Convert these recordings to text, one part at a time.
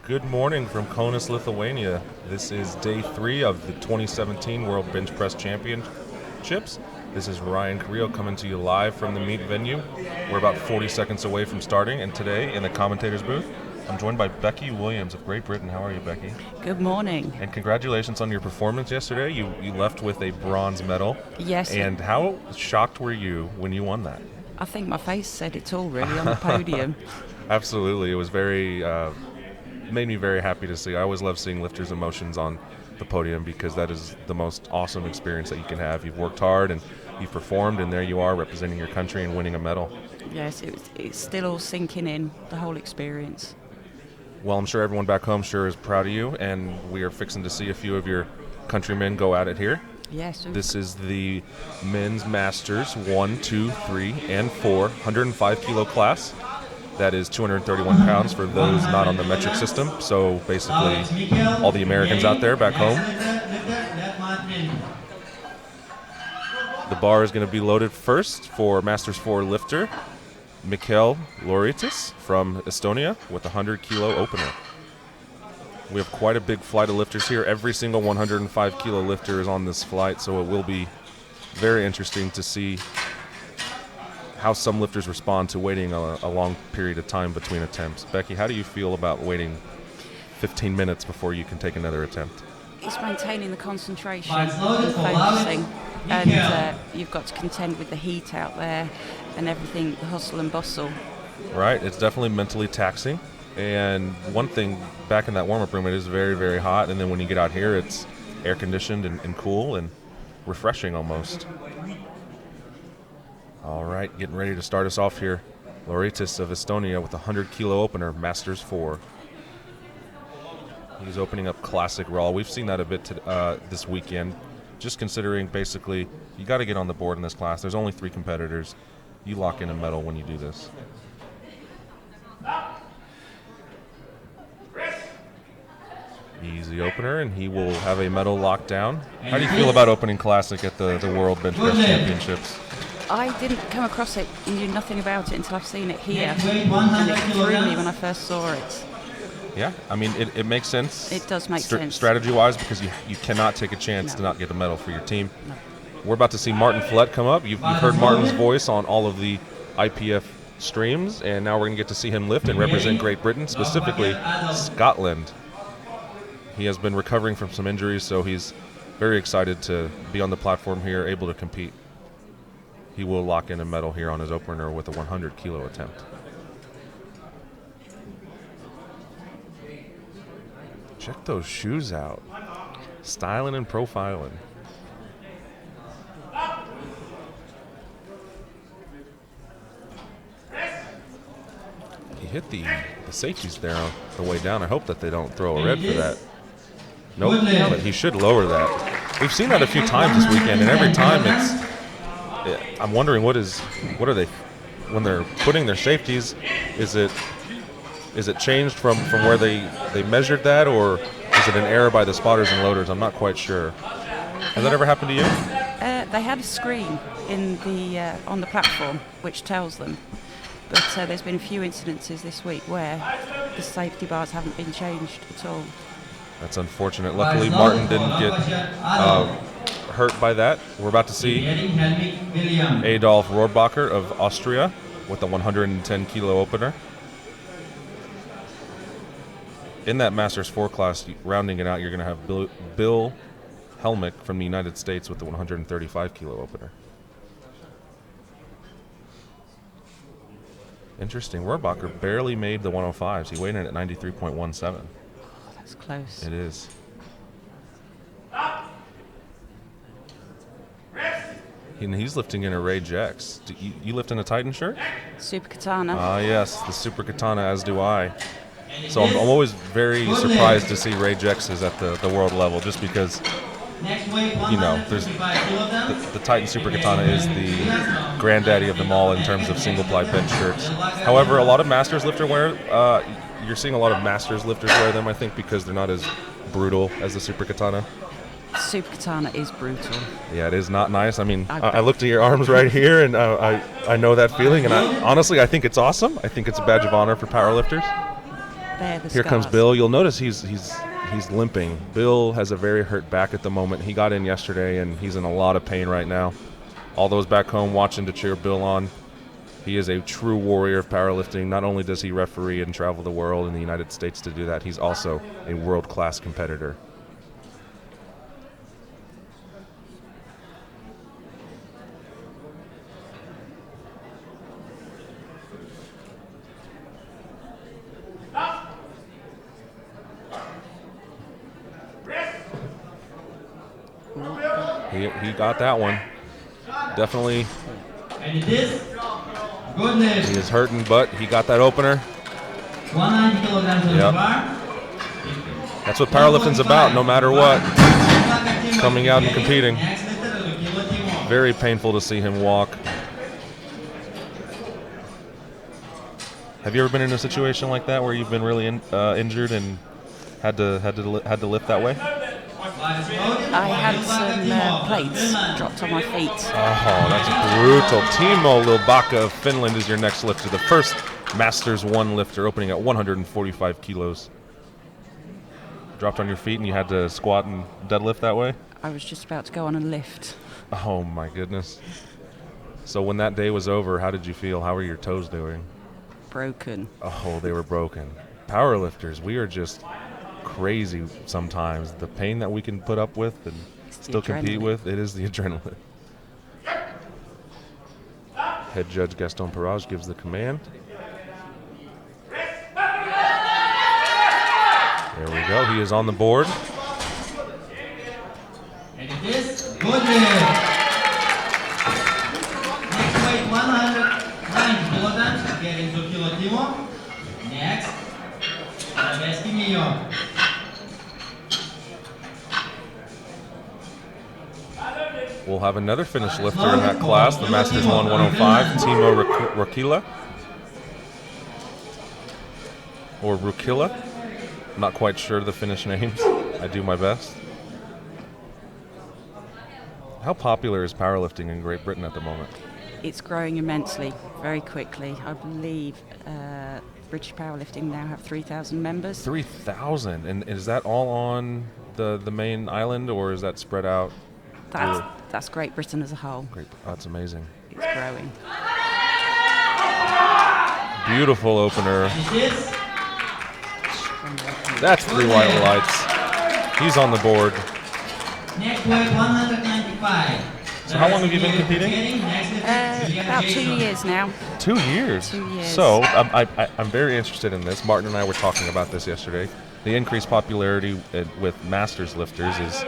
Good morning from Kaunas, Lithuania. This is day 3 of the 2017 World Bench Press Championships. This is Ryan Carrillo coming to you live from the meet venue. We're about 40 seconds away from starting, and today in the commentator's booth, I'm joined by Becky Williams of Great Britain. How are you, Becky? Good morning. And congratulations on your performance yesterday. You left with a bronze medal. Yes. And how shocked were you when you won that? I think my face said it all, really, on the podium. Absolutely. It was made me very happy to see. I always love seeing lifters' emotions on the podium because that is the most awesome experience that you can have. You've worked hard and you've performed, and there you are representing your country and winning a medal. Yes, it's still all sinking in, the whole experience. Well, I'm sure everyone back home sure is proud of you, and we are fixing to see a few of your countrymen go at it here. Yes. This is the men's masters 1, 2, 3, and 4 105 kilo class. That is 231 pounds for those not on the metric system. So basically all the Americans out there back home. The bar is going to be loaded first for Masters 4 lifter Mikhail Loritis from Estonia with a 100 kilo opener. We have quite a big flight of lifters here. Every single 105 kilo lifter is on this flight, so it will be very interesting to see how some lifters respond to waiting a long period of time between attempts. Becky, how do you feel about waiting 15 minutes before you can take another attempt? It's maintaining the concentration and focusing, and you've got to contend with the heat out there and everything, the hustle and bustle. Right, it's definitely mentally taxing. And one thing, back in that warm-up room, it is very, very hot, and then when you get out here, it's air-conditioned and cool and refreshing almost. All right, getting ready to start us off here. Loritis of Estonia with a 100 kilo opener, Masters 4. He's opening up classic raw. We've seen that a bit this weekend. Just considering, basically, you got to get on the board in this class. There's only 3 competitors. You lock in a medal when you do this. Easy opener, and he will have a medal locked down. How do you feel about opening classic at the World Bench Press Championships? I didn't come across it and knew nothing about it until I've seen it here, and it threw me when I first saw it. Yeah, I mean, it makes sense. It does make sense. Strategy-wise, because you cannot take a chance to not get a medal for your team. No. We're about to see Martin Flett come up. You've heard Martin's voice on all of the IPF streams, and now we're going to get to see him lift and represent Great Britain, specifically Scotland. He has been recovering from some injuries, so he's very excited to be on the platform here, able to compete. He will lock in a medal here on his opener with a 100 kilo attempt. Check those shoes out. Styling and profiling. He hit the safeties there on the way down. I hope that they don't throw a red for that. Nope, but he should lower that. We've seen that a few times this weekend, and every time I'm wondering what are they when they're putting their safeties? Is it changed from where they measured that, or is it an error by the spotters and loaders? I'm not quite sure. Has that ever happened to you? They had a screen in the on the platform which tells them, but there's been a few incidences this week where the safety bars haven't been changed at all. That's unfortunate. Luckily, Martin didn't get hurt by that. We're about to see Adolf Rohrbacher of Austria with a 110 kilo opener. In that Masters 4 class, rounding it out, you're going to have Bill Helmick from the United States with the 135 kilo opener. Interesting. Rohrbacher barely made the 105s. He weighed in at 93.17. Oh, that's close. It is. And he's lifting in a Rage X. You lift in a Titan shirt? Super Katana. Yes, the Super Katana, as do I. So I'm always very surprised to see Rage X's at the world level, just because, there's the Titan Super Katana is the granddaddy of them all in terms of single-ply bench shirts. However, a lot of Masters lifter you're seeing a lot of Masters lifters wear them, I think, because they're not as brutal as the Super Katana. Super Katana is brutal. Yeah, it is not nice. I mean, I looked at your arms right here, and I know that feeling, and honestly, I think it's awesome. I think it's a badge of honor for powerlifters. They're the Here comes scars. Bill. You'll notice he's limping. Bill has a very hurt back at the moment. He got in yesterday, and he's in a lot of pain right now. All those back home watching to cheer Bill on. He is a true warrior of powerlifting. Not only does he referee and travel the world in the United States to do that, he's also a world-class competitor. He got that one. Definitely. And it is He is hurting, but he got that opener. 190 kilograms on the Yep. bar. That's what powerlifting's about, no matter what. Coming out and competing. Very painful to see him walk. Have you ever been in a situation like that where you've been really injured and had to lift that way? I had some plates dropped on my feet. Oh, that's brutal. Timo Lilbaka of Finland is your next lifter, the first Masters 1 lifter, opening at 145 kilos. Dropped on your feet and you had to squat and deadlift that way? I was just about to go on a lift. Oh my goodness. So when that day was over, how did you feel? How were your toes doing? Broken. Oh, they were broken. Powerlifters, we are just crazy sometimes. The pain that we can put up with and still compete with, it is the adrenaline. Head judge Gaston Perage gives the command. There we go. He is on the board. And it is good. Next weight 190 kilograms. Getting to Kilo Timo. Next, Zabeski Mio. We'll have another Finnish lifter in that class, the Masters 105, Timo Rukila. Or Rukila. Not quite sure the Finnish names. I do my best. How popular is powerlifting in Great Britain at the moment? It's growing immensely, very quickly. I believe British powerlifting now have 3,000 members. 3,000, and is that all on the main island, or is that spread out? That's Great Britain as a whole. Great, that's amazing. It's growing. Beautiful opener. It is That's 3 white lights. He's on the board. next weight 195. So how long have you been competing? About 2 years now. 2 years. 2 years. So I'm very interested in this. Martin and I were talking about this yesterday. The increased popularity with Masters lifters is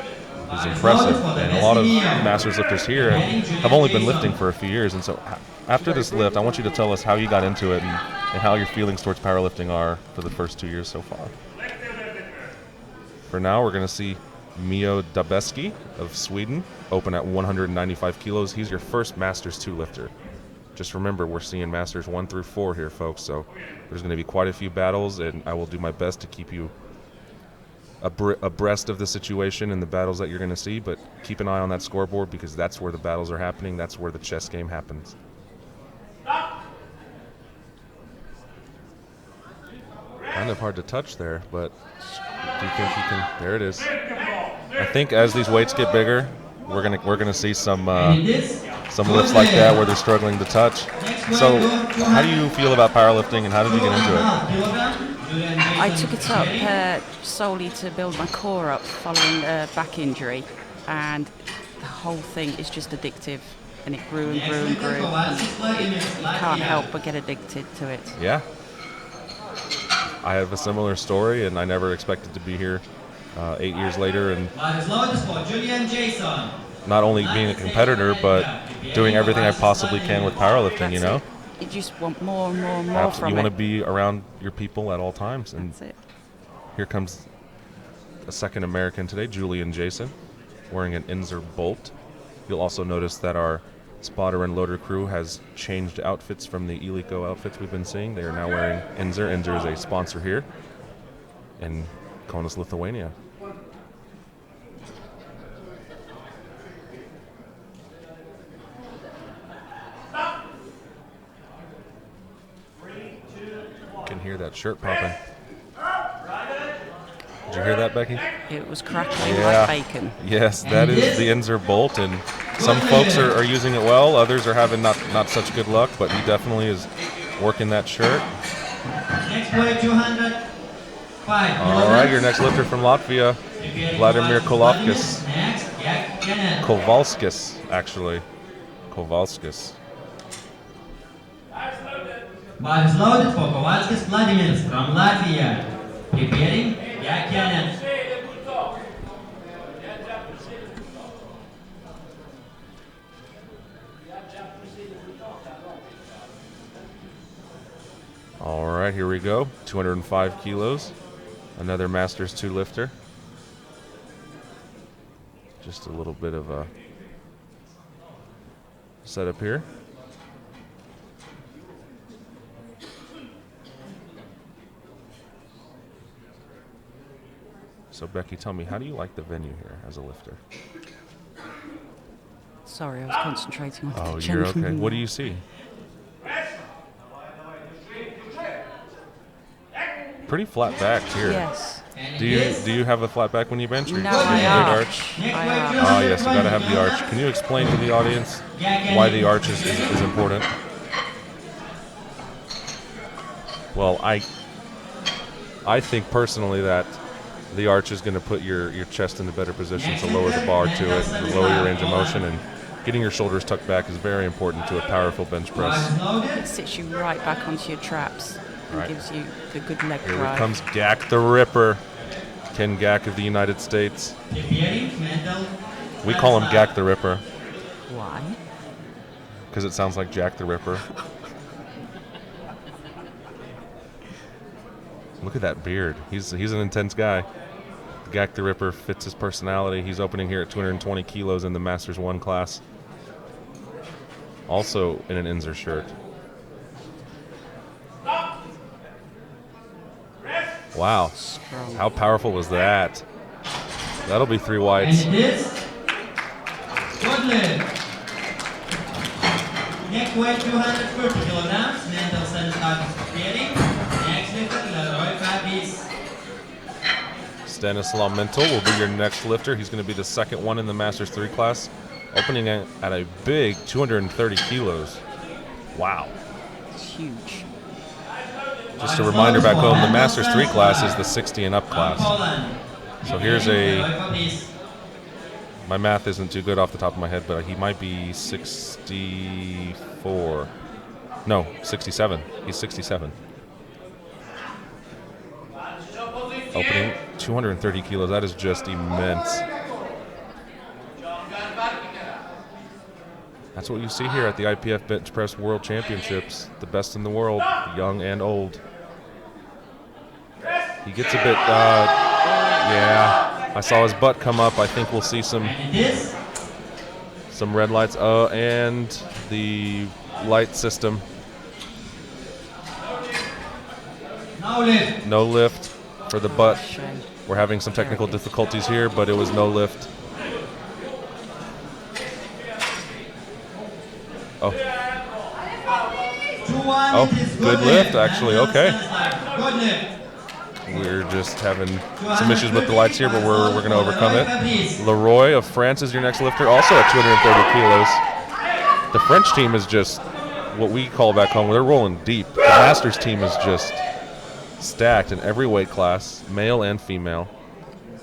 impressive, and a lot of Masters lifters here have only been lifting for a few years. And so after this lift, I want you to tell us how you got into it and how your feelings towards powerlifting are for the first 2 years so far. For now, we're going to see Mio Dabeski of Sweden open at 195 kilos. He's your first Masters 2 lifter. Just remember, we're seeing Masters 1 through 4 here, folks, so there's going to be quite a few battles, and I will do my best to keep you abreast of the situation and the battles that you're going to see, but keep an eye on that scoreboard because that's where the battles are happening. That's where the chess game happens. Kind of hard to touch there, but do you think you can? There it is. I think as these weights get bigger, we're gonna see some lifts like that where they're struggling to touch. So, how do you feel about powerlifting, and how did you get into it? I took it up solely to build my core up following a back injury, and the whole thing is just addictive, and it grew and grew and grew. And you can't help but get addicted to it. Yeah. I have a similar story, and I never expected to be here 8 years later, and not only being a competitor, but doing everything I possibly can with powerlifting, you know? You just want more and more and more from it. You want to be around your people at all times. And That's it. here comes a second American today, Julian Jason, wearing an Inzer Bolt. You'll also notice that our spotter and loader crew has changed outfits from the Elico outfits we've been seeing. They are now wearing Inzer. Inzer is a sponsor here in Kaunas, Lithuania. You can hear that shirt popping. Did you hear that, Becky? It was crackling Yeah. like bacon. Yes, that is the Inzer bolt, and some folks are using it well. Others are having not such good luck, but he definitely is working that shirt. Next weight 205. All right, your next lifter from Latvia, Vladimir Kovalskis. Next, Jack Kenneth. Kovalskis, actually. Kovalskis. Bar is loaded for Kovalskis Vladimir from Latvia. Preparing, Jack Kenneth. All right, here we go. 205 kilos. Another Masters 2 lifter. Just a little bit of a setup here. So Becky, tell me, how do you like the venue here as a lifter? Sorry, I was concentrating on Oh, the you're okay. gentleman. What do you see? Pretty flat back here. Yes. Do you have a flat back when you bench? Or No, you I have a arch. good arch? I arch. Oh yes, you gotta have the arch. Can you explain to the audience why the arch is important? Well, I think personally that the arch is going to put your chest in a better position to lower the bar to it, and lower your range of motion, and getting your shoulders tucked back is very important to a powerful bench press. It sits you right back onto your traps and Right. gives you the good leg Here drive. comes Gak the Ripper, Ken Gak of the United States. We call him Gak the Ripper Why? because it sounds like Jack the Ripper. Look at that beard. He's an intense guy. Gak the Ripper fits his personality. He's opening here at 220 kilos in the Masters 1 class. Also in an Inzer shirt. Wow. Strong. How powerful was that? That'll be 3 whites. And it is good lift. Next weight 230 kilograms. Mental satisfaction preparing. Next lifter Leroy Fabis. Stanislaw Mental will be your next lifter. He's going to be the second one in the Masters 3 class, opening at a big 230 kilos. Wow. It's huge. Just a reminder back home, the Masters 3 class is the 60 and up class. So here's my math isn't too good off the top of my head, but he might be 64. No, 67. He's 67. Opening 230 kilos. That is just immense. That's what you see here at the IPF Bench Press World Championships. The best in the world, young and old. He gets a bit, yeah. I saw his butt come up. I think we'll see some red lights. And the light system. No lift for the butt. Shame. We're having some technical difficulties here, but it was no lift. Oh, good lift, actually. Okay. Good lift. We're just having some issues with the lights here, but we're going to overcome it. Leroy of France is your next lifter, also at 230 kilos. The French team is just what we call back home, they're rolling deep. The Masters team is just stacked in every weight class, male and female.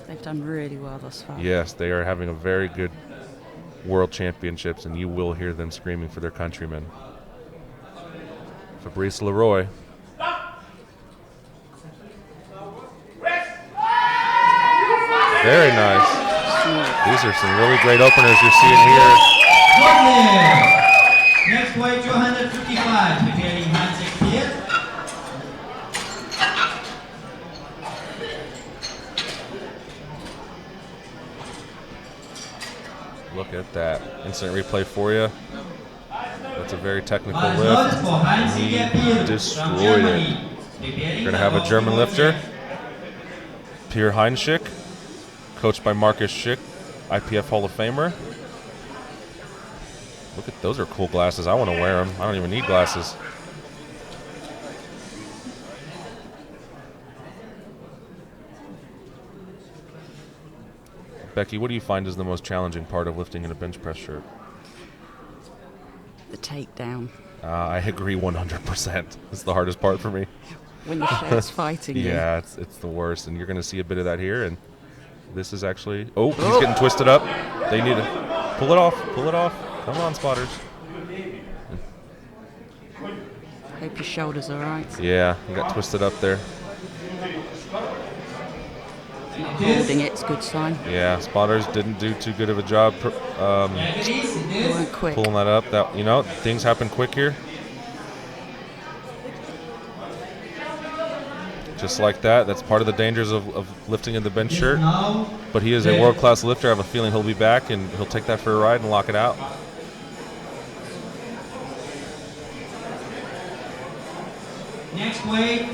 They've done really well thus far. Yes, they are having a very good World Championships, and you will hear them screaming for their countrymen. Fabrice Leroy. Very nice. These are some really great openers you're seeing here. Good lift. Next weight 255. Preparing handshake here. Look at that. Instant replay for you. That's a very technical Bar is lift. loaded for Heinz He Pierre from destroyed Germany. it. Preparing We're going to have a German lifter, Pierre Heinzschick, coached by Marcus Schick, IPF Hall of Famer. Look at those are cool glasses. I want to wear them. I don't even need glasses. Becky, what do you find is the most challenging part of lifting in a bench press shirt? The takedown. I agree 100%. It's the hardest part for me. When the shirt's fighting you. Yeah, it's the worst, and you're going to see a bit of that here. And this is actually he's getting twisted up. They need to pull it off. Pull it off. Come on, spotters. Hope your shoulder's all right. Yeah, he got twisted up there. Not holding it's a good sign. Yeah, spotters didn't do too good of a job They weren't quick. pulling that up. That things happen quick here. Just like that. That's part of the dangers of lifting in the bench shirt. But he is a world-class lifter. I have a feeling he'll be back and he'll take that for a ride and lock it out. Next weight,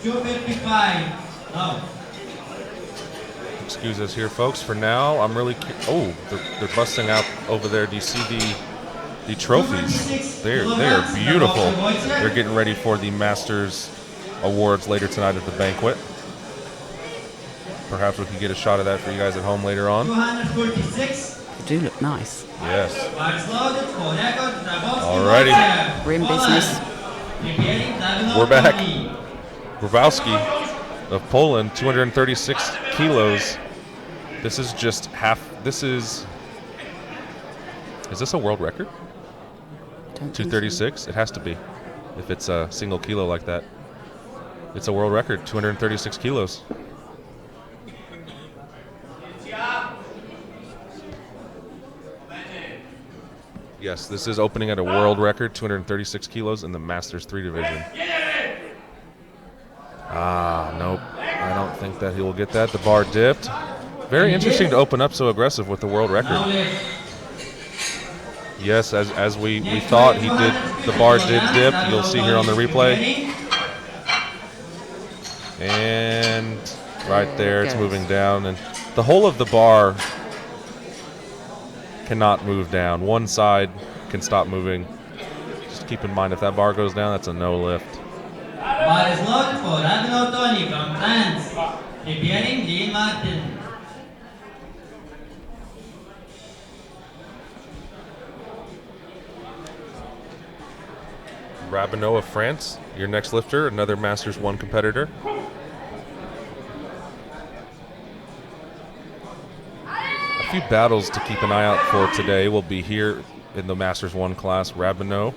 255. No. Excuse us here, folks. For now, I'm really they're busting out over there. Do you see the trophies? They are beautiful. They're getting ready for the Masters Awards later tonight at the banquet. Perhaps we can get a shot of that for you guys at home later on. 246. They do look nice. Yes. Alrighty. We're in business. We're back. Grabowski of Poland, 236 kilos. This is just half. Is this a world record? Don't think so. 236? It has to be. If it's a single kilo like that. It's a world record, 236 kilos. Yes, this is opening at a world record, 236 kilos in the Masters 3 division. Nope. I don't think that he will get that. The bar dipped. Very interesting to open up so aggressive with the world record. Yes, as we thought, he did. The bar did dip. You'll see here on the replay. And right there, it's moving down. And the whole of the bar cannot move down. One side can stop moving. Just keep in mind, if that bar goes down, that's a no lift. Bar is loaded for Rabino Tony from France. Preparing Dean Martin. Rabino of France, your next lifter, another Masters 1 competitor. A few battles to keep an eye out for today will be here in the Masters 1 class. Rabino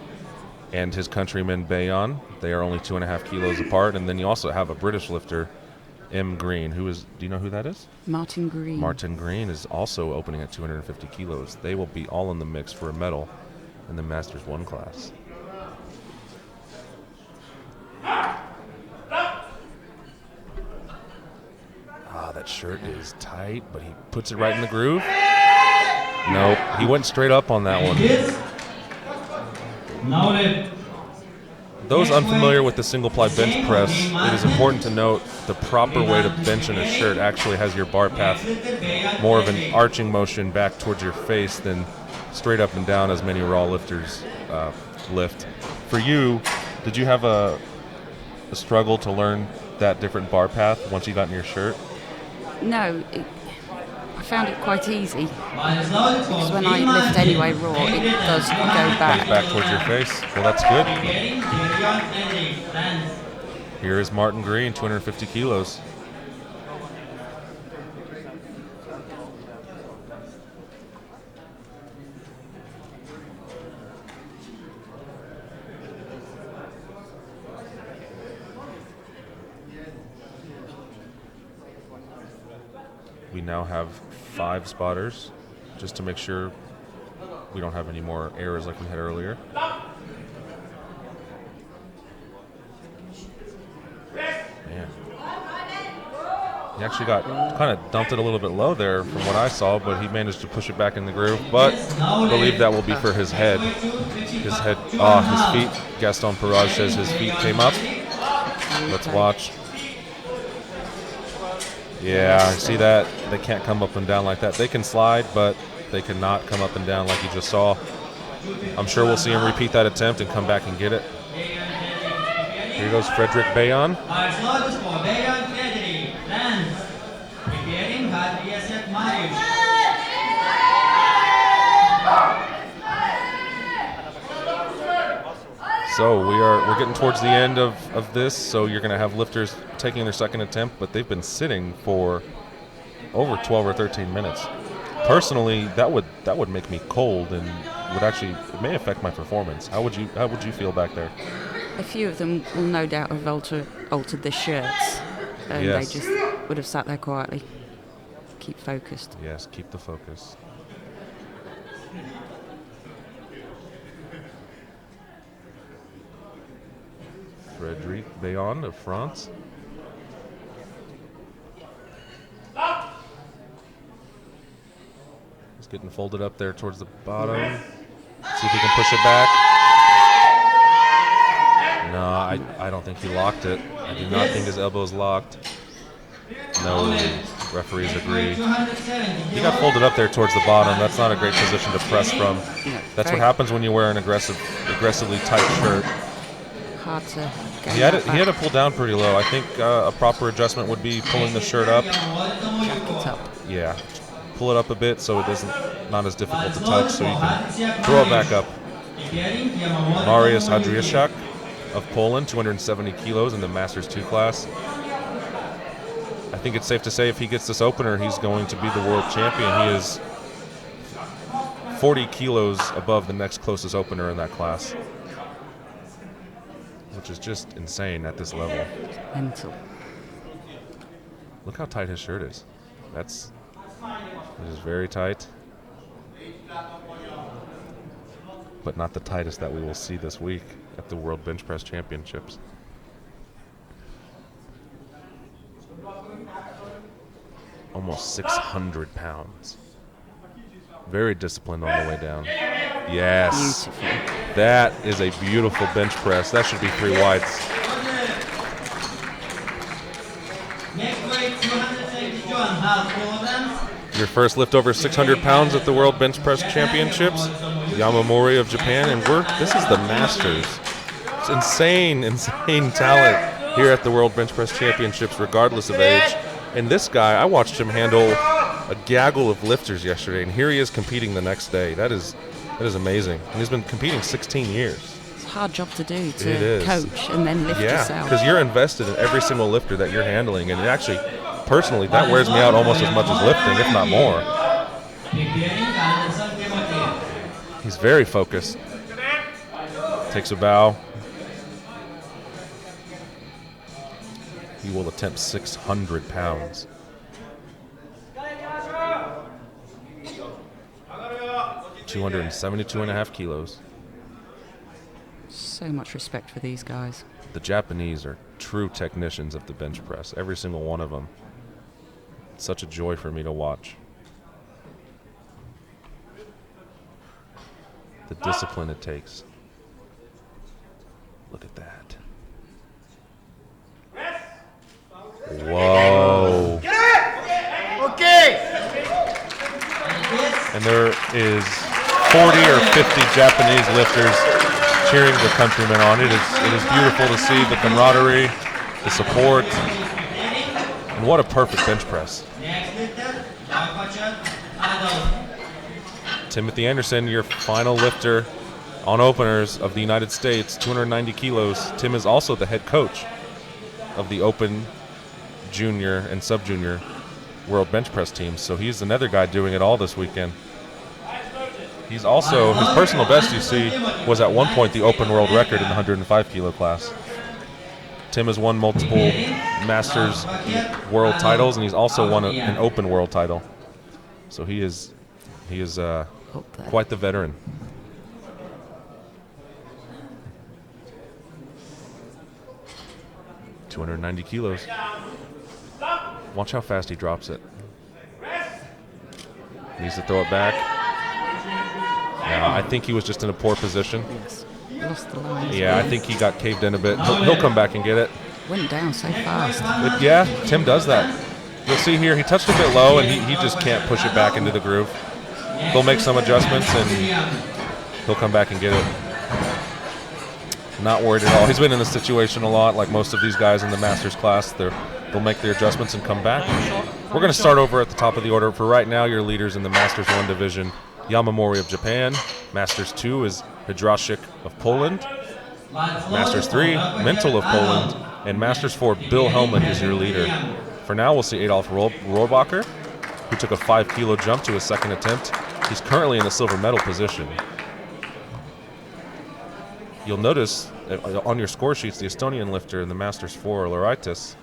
and his countryman Bayon. They are only 2.5 kilos apart. And then you also have a British lifter, M. Green, do you know who that is? Martin Green. Martin Green is also opening at 250 kilos. They will be all in the mix for a medal in the Masters 1 class. That shirt is tight, but he puts it right in the groove. Nope, he went straight up on that one. Those unfamiliar with the single-ply bench press, it is important to note the proper way to bench in a shirt actually has your bar path more of an arching motion back towards your face than straight up and down as many raw lifters lift. For you, did you have a struggle to learn that different bar path once you got in your shirt? No, I found it quite easy. Because when I lift anyway raw, it does go back. Back towards your face. Well, that's good. Here is Martin Green, 250 kilos. We now have 5 spotters, just to make sure we don't have any more errors like we had earlier. Man. He actually got kind of dumped it a little bit low there from what I saw, but he managed to push it back in the groove. But I believe that will be for his head. His feet. Gaston Perage says his feet came up. Let's watch. Yeah, I see that. They can't come up and down like that. They can slide, but they cannot come up and down like you just saw. I'm sure we'll see him repeat that attempt and come back and get it. Here goes Frederick Bayon. kvittering har Viaset Marius. So we're getting towards the end of this, so you're going to have lifters taking their second attempt, but they've been sitting for over 12 or 13 minutes. Personally, that would make me cold and would actually, it may affect my performance. How would you feel back there? A few of them will no doubt have altered their shirts, and Yes. they just would have sat there quietly. Keep focused. Yes, keep the focus. Frédéric Béon of France. He's getting folded up there towards the bottom. See if he can push it back. No, I don't think he locked it. I do not think his elbow's locked. No, referees agree. He got folded up there towards the bottom. That's not a great position to press from. That's what happens when you wear an aggressively tight shirt. Hard to get He had to pull down pretty low. I think a proper adjustment would be pulling the shirt up. jacket up. Yeah, pull it up a bit so it isn't not as difficult to touch, so you can throw it back up. Mariusz Hadriaszak of Poland, 270 kilos in the Masters 2 class. I think it's safe to say if he gets this opener, he's going to be the world champion. He is 40 kilos above the next closest opener in that class, which is just insane at this level. Mental. Look how tight his shirt is. It is very tight, but not the tightest that we will see this week at the World Bench Press Championships. Almost 600 pounds. Very disciplined on the way down. Yes. Beautiful. That is a beautiful bench press. That should be 3 wides. Next weight 272.5 Your first lift over 600 pounds at the World Bench Press Championships. Yamamori of Japan, and this is the Masters. It's insane talent here at the World Bench Press Championships, regardless of age. And this guy, I watched him handle a gaggle of lifters yesterday, and here he is competing the next day. That is amazing. And he's been competing 16 years. It's a hard job to do, It to is. coach and then lift Yeah, yourself. because you're invested in every single lifter that you're handling, and it actually, personally, that wears me out almost as much as lifting, if not more. He's very focused. Takes a bow. He will attempt 600 pounds. $272.5 kilos. So much respect for these guys. The Japanese are true technicians of the bench press, every single one of them. It's such a joy for me to watch. The discipline it takes. Look at that. Whoa. And there is 40 or 50 Japanese lifters cheering the countrymen on. It is beautiful to see the camaraderie, the support, and what a perfect bench press. Timothy Anderson, your final lifter on openers of the United States, 290 kilos. Tim is also the head coach of the Open Junior and Sub-Junior World Bench Press teams, so he's another guy doing it all this weekend. He's also, his personal best, you see, was at one point the Open World record in the 105 kilo class. Tim has won multiple Masters World titles, and he's also won an Open World title. So he is quite the veteran. $290 kilos. Watch how fast he drops it. Needs to throw it back. Now, I think he was just in a poor position. Yes. Lost the line. Yeah, I think he got caved in a bit. He'll come back and get it. Went down so fast. Yeah, Tim does that. You'll see here, he touched a bit low, and he just can't push it back into the groove. They'll make some adjustments, and he'll come back and get it. Not worried at all. He's been in this situation a lot, like most of these guys in the Masters class. They'll make their adjustments and come back. We're going to start over at the top of the order. For right now, your leaders in the Masters 1 division, Yamamori of Japan. Masters 2 is Hydrasik of Poland. Masters 3, Mental of Poland. And Masters 4, Bill Helmick is your leader. For now, we'll see Adolf Rohrbacher, who took a 5-kilo jump to his second attempt. He's currently in the silver medal position. You'll notice on your score sheets, the Estonian lifter in the Masters 4, Loraitis,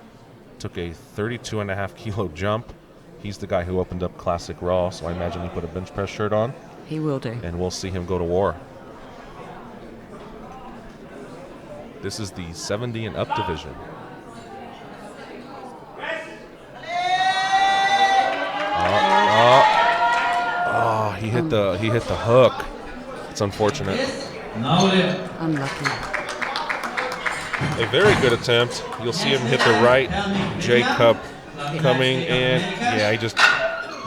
took a 32.5-kilo jump. He's the guy who opened up Classic Raw, so I imagine he put a bench press shirt on. He will do. And we'll see him go to war. This is the 70 and up division. He hit the hook. It's unfortunate. Unlucky. A very good attempt. You'll see him hit the right J cup coming in. Yeah, he just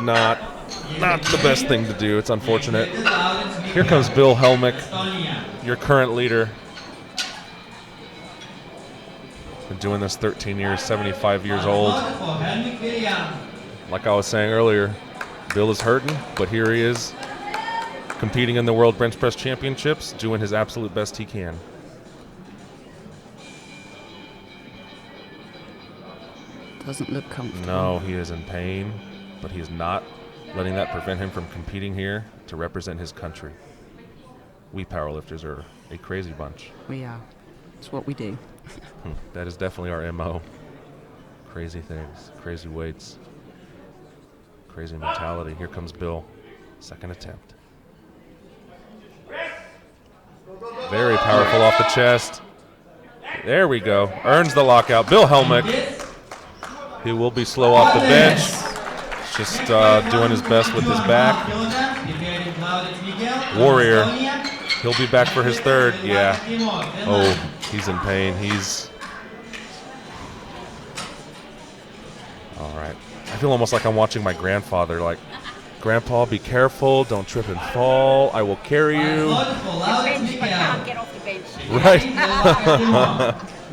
not the best thing to do. It's unfortunate. Here comes Bill Helmick, your current leader. Been doing this 13 years, 75 years old. Like I was saying earlier, Bill is hurting, but here he is, competing in the World Bench Press Championships, doing his absolute best he can. Doesn't look comfortable. No, he is in pain, but he is not letting that prevent him from competing here to represent his country. We powerlifters are a crazy bunch. We are. It's what we do. That is definitely our MO. Crazy things, crazy weights, crazy mentality. Here comes Bill, second attempt. Very powerful off the chest. There we go. Earns the lockout. Bill Helmick. He will be slow off the bench. Just doing his best with his back. Warrior. He'll be back for his third. Yeah. Oh, he's in pain. All right. I feel almost like I'm watching my grandfather. Like, Grandpa, be careful. Don't trip and fall. I will carry you. Can't get off the bench. Right.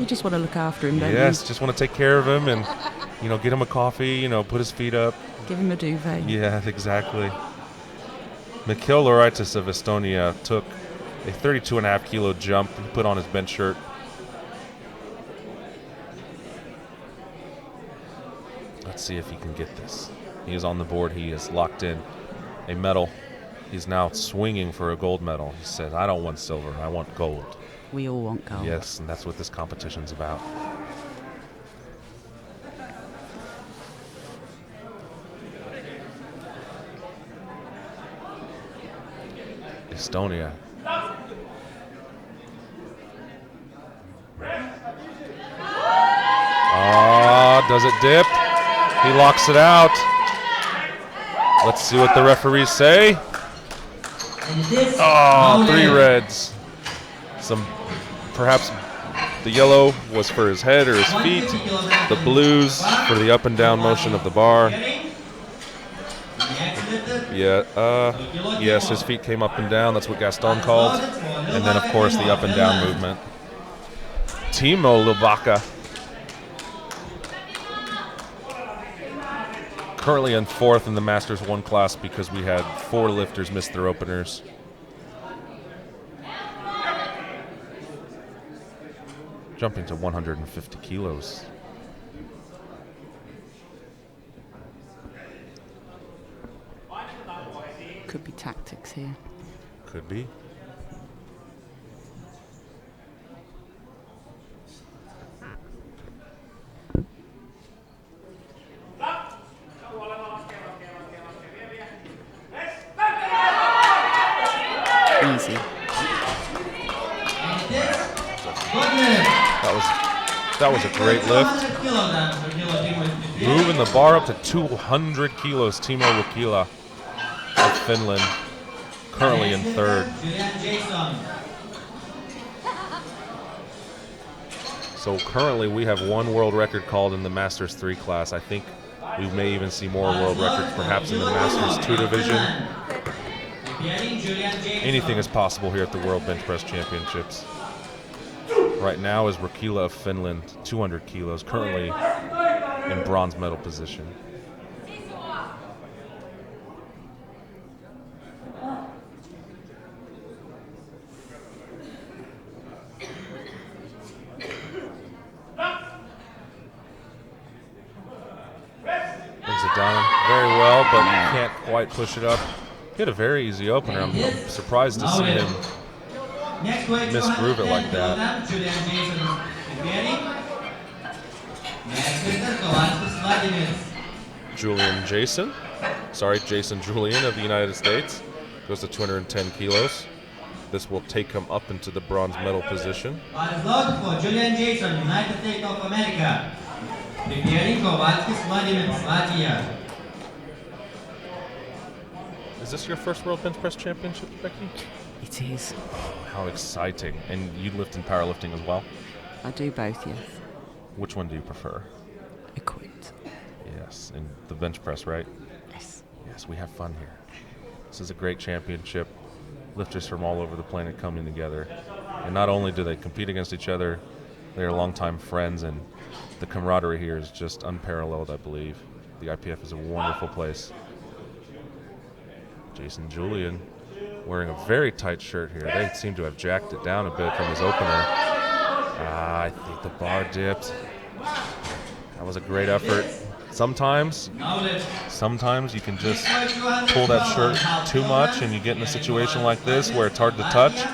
You just want to look after him, don't Yes, just want to take care of him and, get him a coffee, put his feet up. you? Give him a duvet. Yeah, exactly. Mikhail Loraitis of Estonia took a 32.5-kilo jump. He put on his bench shirt. Let's see if he can get this. He is on the board. He is locked in. A medal. He's now swinging for a gold medal. He says, I don't want silver. I want gold. We all want gold. Yes, and that's what this competition's about. Estonia. Does it dip? He locks it out. Let's see what the referees say. Oh, 3 reds. Perhaps the yellow was for his head or his feet. The blues for the up and down motion of the bar. Yeah, yes, his feet came up and down. That's what Gaston called. And then, of course, the up and down movement. Timo Lubaka. Currently in 4th in the Masters 1 class because we had 4 lifters miss their openers. Jumping to 150 kilos. Could be tactics here. Could be. Easy. That was a great lift. Moving the bar up to 200 kilos. Timo Wakila of Finland, currently in 3rd. So currently we have 1 world record called in the Masters 3 class. I think we may even see more world records perhaps in the Masters 2 division. Anything is possible here at the World Bench Press Championships. Right now is Rakila of Finland, 200 kilos, currently in bronze medal position. Brings it down very well, but can't quite push it up. He had a very easy opener. I'm surprised to see him Next weight, misgroove it like that. Julian Jason preparing. Next lifter, Kovalskis Vladimir. Julian Jason. Jason Julian of the United States. Goes to 210 kilos. This will take him up into the bronze medal position. Load for Julian Jason, United States of America. Preparing Kovalskis Vladimir, Latvia. Is this your first World Bench Press Championship, Becky? It is. How exciting. And you lift in powerlifting as well? I do both, yes. Which one do you prefer? Equipped. Yes, and the bench press, right? Yes. Yes, we have fun here. This is a great championship. Lifters from all over the planet coming together. And not only do they compete against each other, they are longtime friends, and the camaraderie here is just unparalleled, I believe. The IPF is a wonderful place. Jason Julian wearing a very tight shirt here. They seem to have jacked it down a bit from his opener. I think the bar dipped. That was a great effort. Sometimes you can just pull that shirt too much and you get in a situation like this where it's hard to touch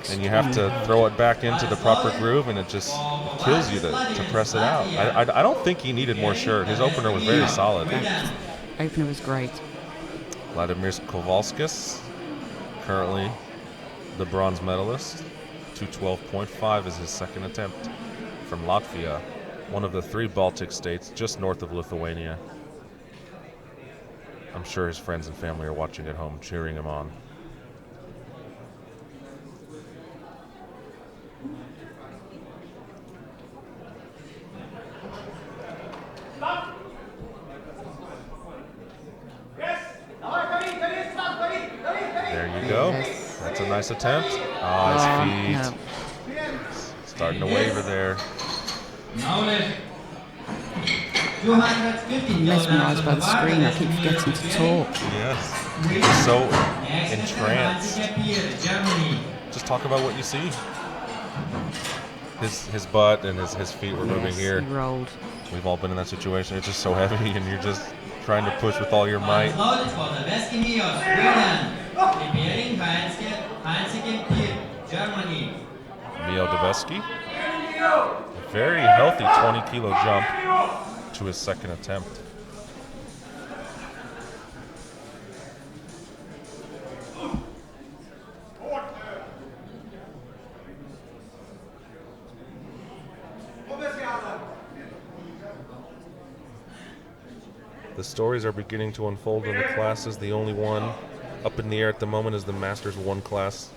and you have to throw it back into the proper groove, and it just kills you to press it out. I don't think he needed more shirt. His opener was very solid. Opener was great. Vladimir Kovalskis, currently the bronze medalist. 212.5 is his second attempt, from Latvia, one of the 3 Baltic states just north of Lithuania. I'm sure his friends and family are watching at home, cheering him on. There you go. That's a nice attempt. His feet. No. Starting to waver there. I'm mesmerised by the screen. I keep forgetting to talk. Yes. He's so entranced. Just talk about what you see. His butt and his feet were moving here. He rolled. We've all been in that situation. It's just so heavy, and you're just trying to push with all your might. Mio Deveski. A very healthy 20-kilo jump to his second attempt. The stories are beginning to unfold in the classes. The only one up in the air at the moment is the Masters 1 class,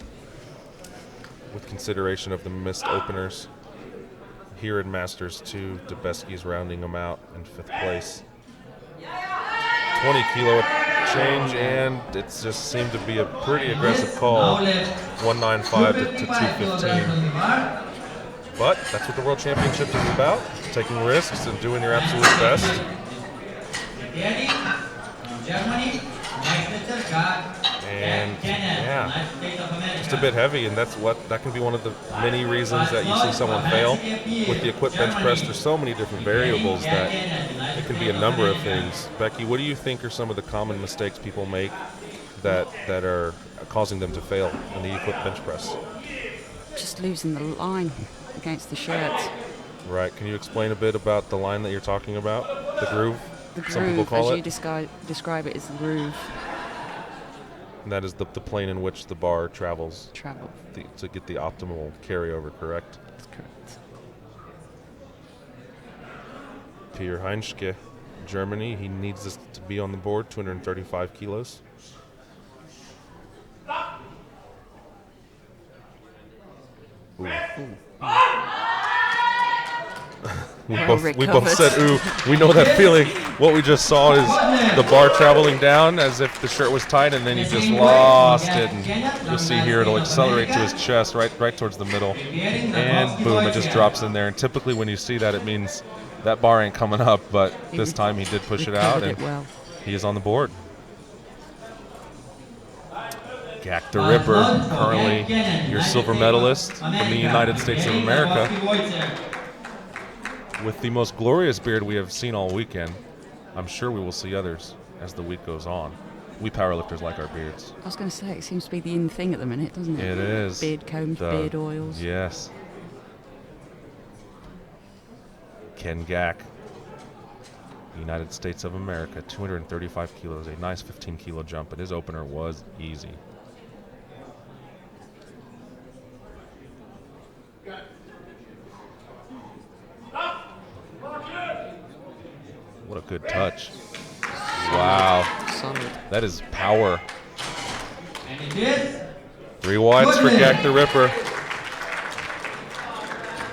with consideration of the missed openers. Here in Masters 2, Debeski's rounding them out in 5th place. 20-kilo change, and it just seemed to be a pretty aggressive call. 195 to 215. But that's what the World Championship is about, taking risks and doing your absolute best. And yeah, just a bit heavy, and that can be one of the many reasons that you see someone fail. With the equipped bench press, there's so many different variables that it can be a number of things. Becky, what do you think are some of the common mistakes people make that are causing them to fail in the equipped bench press? Just losing the line against the shirt. Right. Can you explain a bit about the line that you're talking about? The groove? The groove, some people call as it. you describe it, is the groove. And that is the plane in which the bar travels to get the optimal carryover, correct? That's correct. Peter Heinschke, Germany. He needs this to be on the board, 235 kilos. Ooh. We both said, ooh. We know that feeling. What we just saw is the bar traveling down as if the shirt was tight, and then he just lost it. And you'll see here it'll accelerate to his chest, right towards the middle. And boom, it just drops in there. And typically when you see that, it means that bar ain't coming up. But this time he did push it out, and he is on the board. Gak the Ripper, currently your silver medalist from the United States of America, with the most glorious beard we have seen all weekend. I'm sure we will see others as the week goes on. We powerlifters like our beards. I was going to say, it seems to be the in thing at the minute, doesn't it? It is. Beard combs, beard oils. Yes. Ken Gack, United States of America, 235 kilos, a nice 15-kilo jump, but his opener was easy. What a good touch. Wow. Solid. That is power. And it is 3 wides for Gack the Ripper.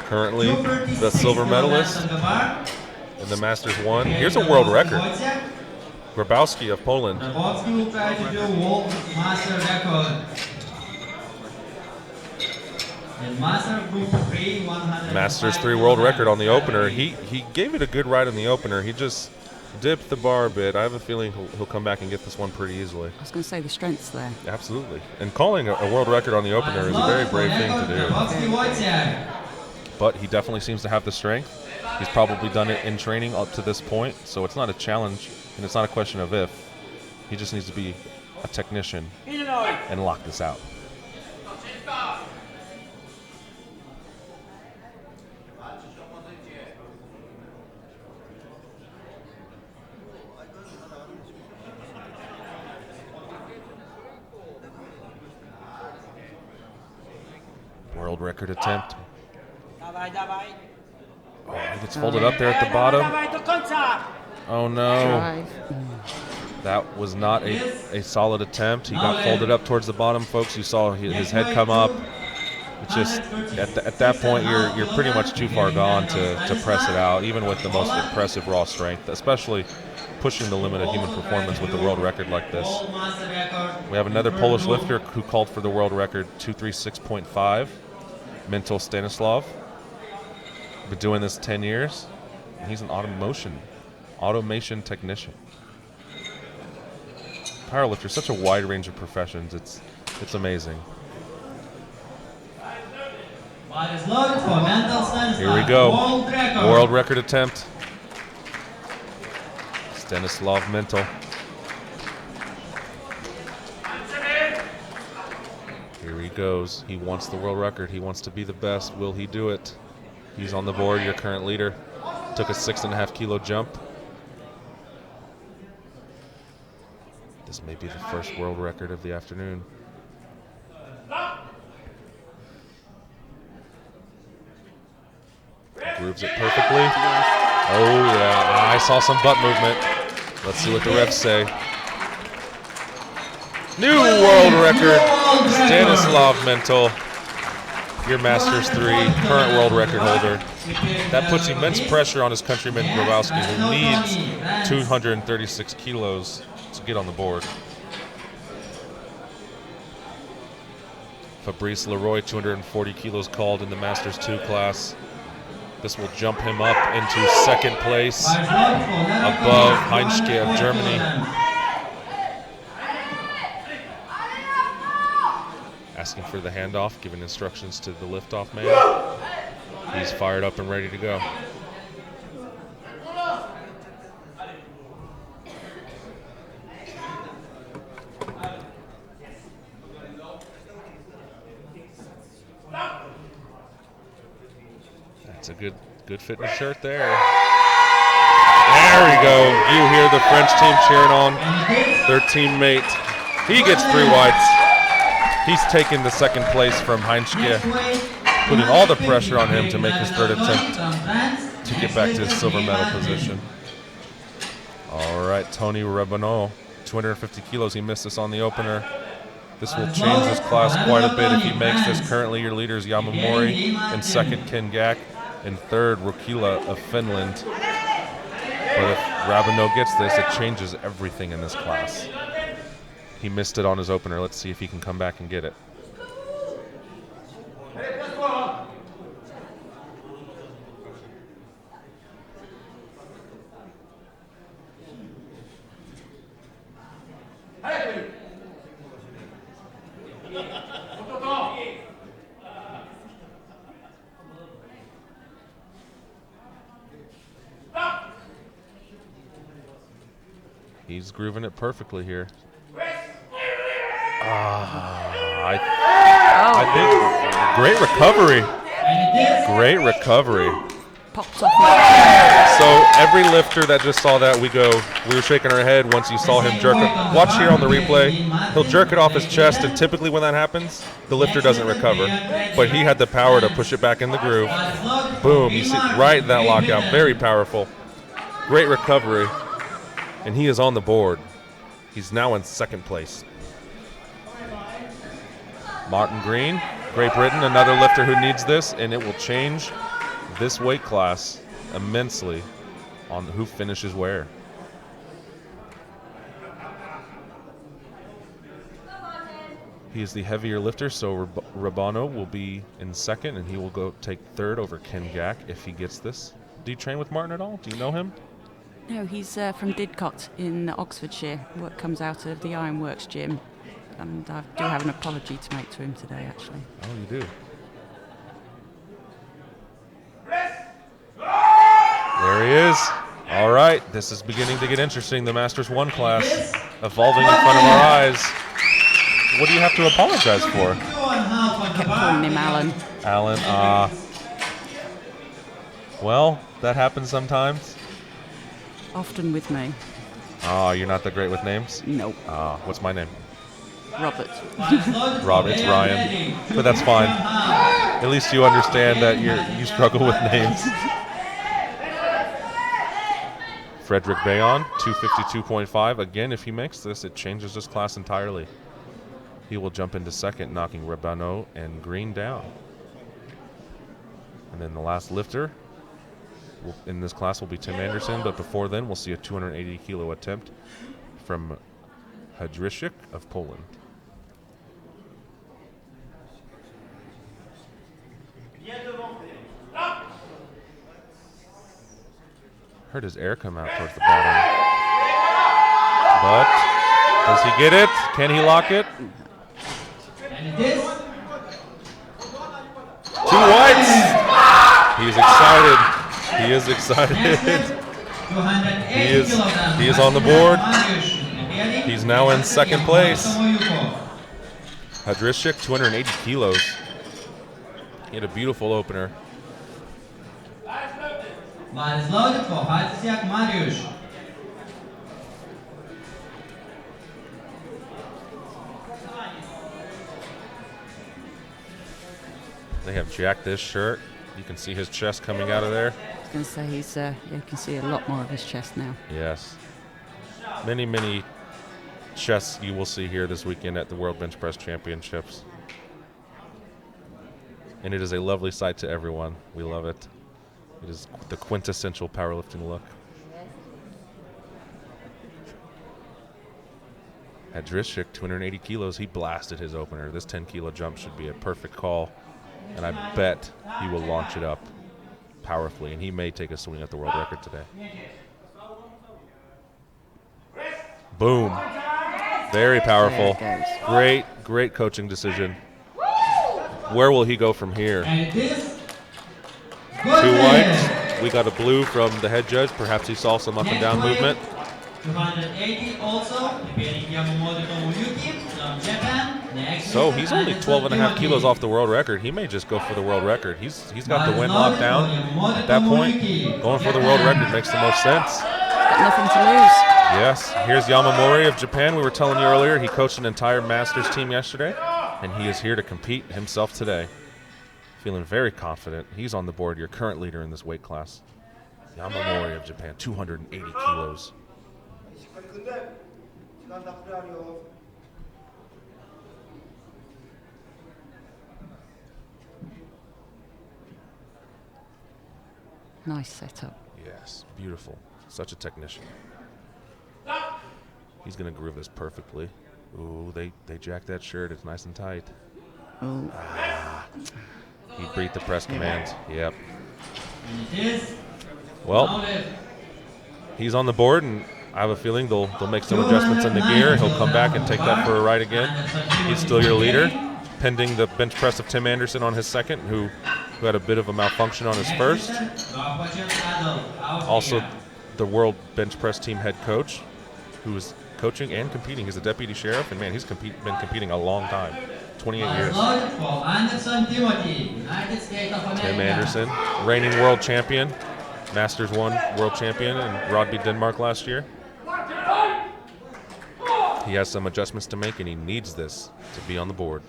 Currently the silver medalist on the bar. in the Masters 1. Here's a world record. Grabowski of Poland. Grabowski will try to do world master record. And master group 3, 100. Masters 3 world record on the opener. He gave it a good ride on the opener. He just dipped the bar a bit. I have a feeling he'll come back and get this one pretty easily. I was going to say the strength's there. Absolutely. And calling a world record on the opener is a very brave thing to do. But he definitely seems to have the strength. He's probably done it in training up to this point, so it's not a challenge, and it's not a question of if. He just needs to be a technician and lock this out. World record attempt. Oh, he gets folded up there at the bottom. Oh no. Drive. That was not a solid attempt. He got folded up towards the bottom, folks. You saw his head come up. It's just at that point you're pretty much too far gone to press it out, even with the most impressive raw strength, especially pushing the limit of human performance with the world record like this. We have another Polish lifter who called for the world record, 236.5, Mental Stanislav. Been doing this 10 years. And he's an automation technician. Powerlifter, such a wide range of professions. It's amazing. Here we go. World record attempt. Stanislav Mental. Here he goes. He wants the world record. He wants to be the best. Will he do it? He's on the board, your current leader. Took a 6.5 kilo jump. This may be the first world record of the afternoon. Grooves it perfectly. Oh yeah, I saw some butt movement. Let's see what the refs say. New world record, Stanislav Mental. Your Masters 3, current world record holder. That puts immense pressure on his countryman Grabowski, who needs 236 kilos to get on the board. Fabrice Leroy, 240 kilos called in the Masters 2 class. This will jump him up into second place above Heinschke of Germany. Asking for the handoff, giving instructions to the liftoff man. He's fired up and ready to go. That's a good fitness shirt there. There we go. You hear the French team cheering on their teammate. He gets 3 wides. He's taken the second place from Heinschke, putting all the pressure on him to make his third attempt to get back to his silver medal position. All right, Tony Rebonneau, 250 kilos. He missed this on the opener. This will change this class quite a bit if he makes this. Currently, your leader is Yamamori. In second, Ken Gack. In third, Rokila of Finland. But if Rebonneau gets this, it changes everything in this class. He missed it on his opener. Let's see if he can come back and get it. He's grooving it perfectly here. I think great recovery. Great recovery. Popped off. So every lifter that just saw that, we were shaking our head once you saw him jerk it. Watch here on the replay. He'll jerk it off his chest, and typically when that happens, the lifter doesn't recover. But he had the power to push it back in the groove. Boom, you see right that lockout, very powerful. Great recovery, and he is on the board. He's now in second place. Martin Green, Great Britain, another lifter who needs this, and it will change this weight class immensely on who finishes where. He is the heavier lifter, so Rabano will be in second, and he will go take third over Ken Gack if he gets this. Do you train with Martin at all? Do you know him? No, he's from Didcot in Oxfordshire. What comes out of the Ironworks gym, and I do have an apology to make to him today, actually. Oh, you do. There he is. All right, this is beginning to get interesting. The Masters 1 class evolving in front of our eyes. What do you have to apologize for? I kept calling him Alan. Alan, well, that happens sometimes. Often with me. Oh, you're not that great with names? No. What's my name? Robert. Rob, it's Ryan. But that's fine. At least you understand that you struggle with names. Frederick Bayon, 252.5. Again, if he makes this, it changes this class entirely. He will jump into second, knocking Rabano and Green down. And then the last lifter in this class will be Tim Anderson, but before then, we'll see a 280-kilo attempt from Hadrzyk of Poland. Heard his air come out towards the bottom. But does he get it? Can he lock it? Two whites. He's excited. He is excited. he is on the board. He's now in second place. Hadrzyk, 280 kilos. He had a beautiful opener. They have jacked this shirt. You can see his chest coming out of there. I was going to say he's, you can see a lot more of his chest now. Yes. Many, many chests you will see here this weekend at the World Bench Press Championships. And it is a lovely sight to everyone. We love it. It is the quintessential powerlifting look. Hadrzyk, 280 kilos, he blasted his opener. This 10-kilo jump should be a perfect call, and I bet he will launch it up powerfully, and he may take a swing at the world record today. Boom. Very powerful. There it goes. Great, great coaching decision. Where will he go from here? Two whites. We got a blue from the head judge. Perhaps he saw some up and down movement. 280 also, Yamamoto Tomoyuki from Japan. So he's only 12.5 kilos off the world record. He may just go for the world record. He's got the win locked down. At that point, going for the world record makes the most sense. Got nothing to lose. Yes, here's Yamamori of Japan. We were telling you earlier, he coached an entire Masters team yesterday, and he is here to compete himself today. Feeling very confident. He's on the board, your current leader in this weight class. Yamamori of Japan, 280 kilos. Nice setup. Yes, beautiful. Such a technician. He's going to groove this perfectly. Ooh, they jacked that shirt. It's nice and tight. Oh. He beat the press commands. Yep. Well, he's on the board, and I have a feeling they'll make some adjustments in the gear. He'll come back and take that for a ride again. He's still your leader, pending the bench press of Tim Anderson on his second, who had a bit of a malfunction on his first. Also, the World Bench Press Team head coach, who is coaching and competing. He's a deputy sheriff, and man, he's been competing a long time, 28 years. Loaded for Anderson Timothy, United States of America. Tim Anderson, reigning world champion, Masters 1 world champion in Rodby, Denmark last year. He has some adjustments to make, and he needs this to be on the board.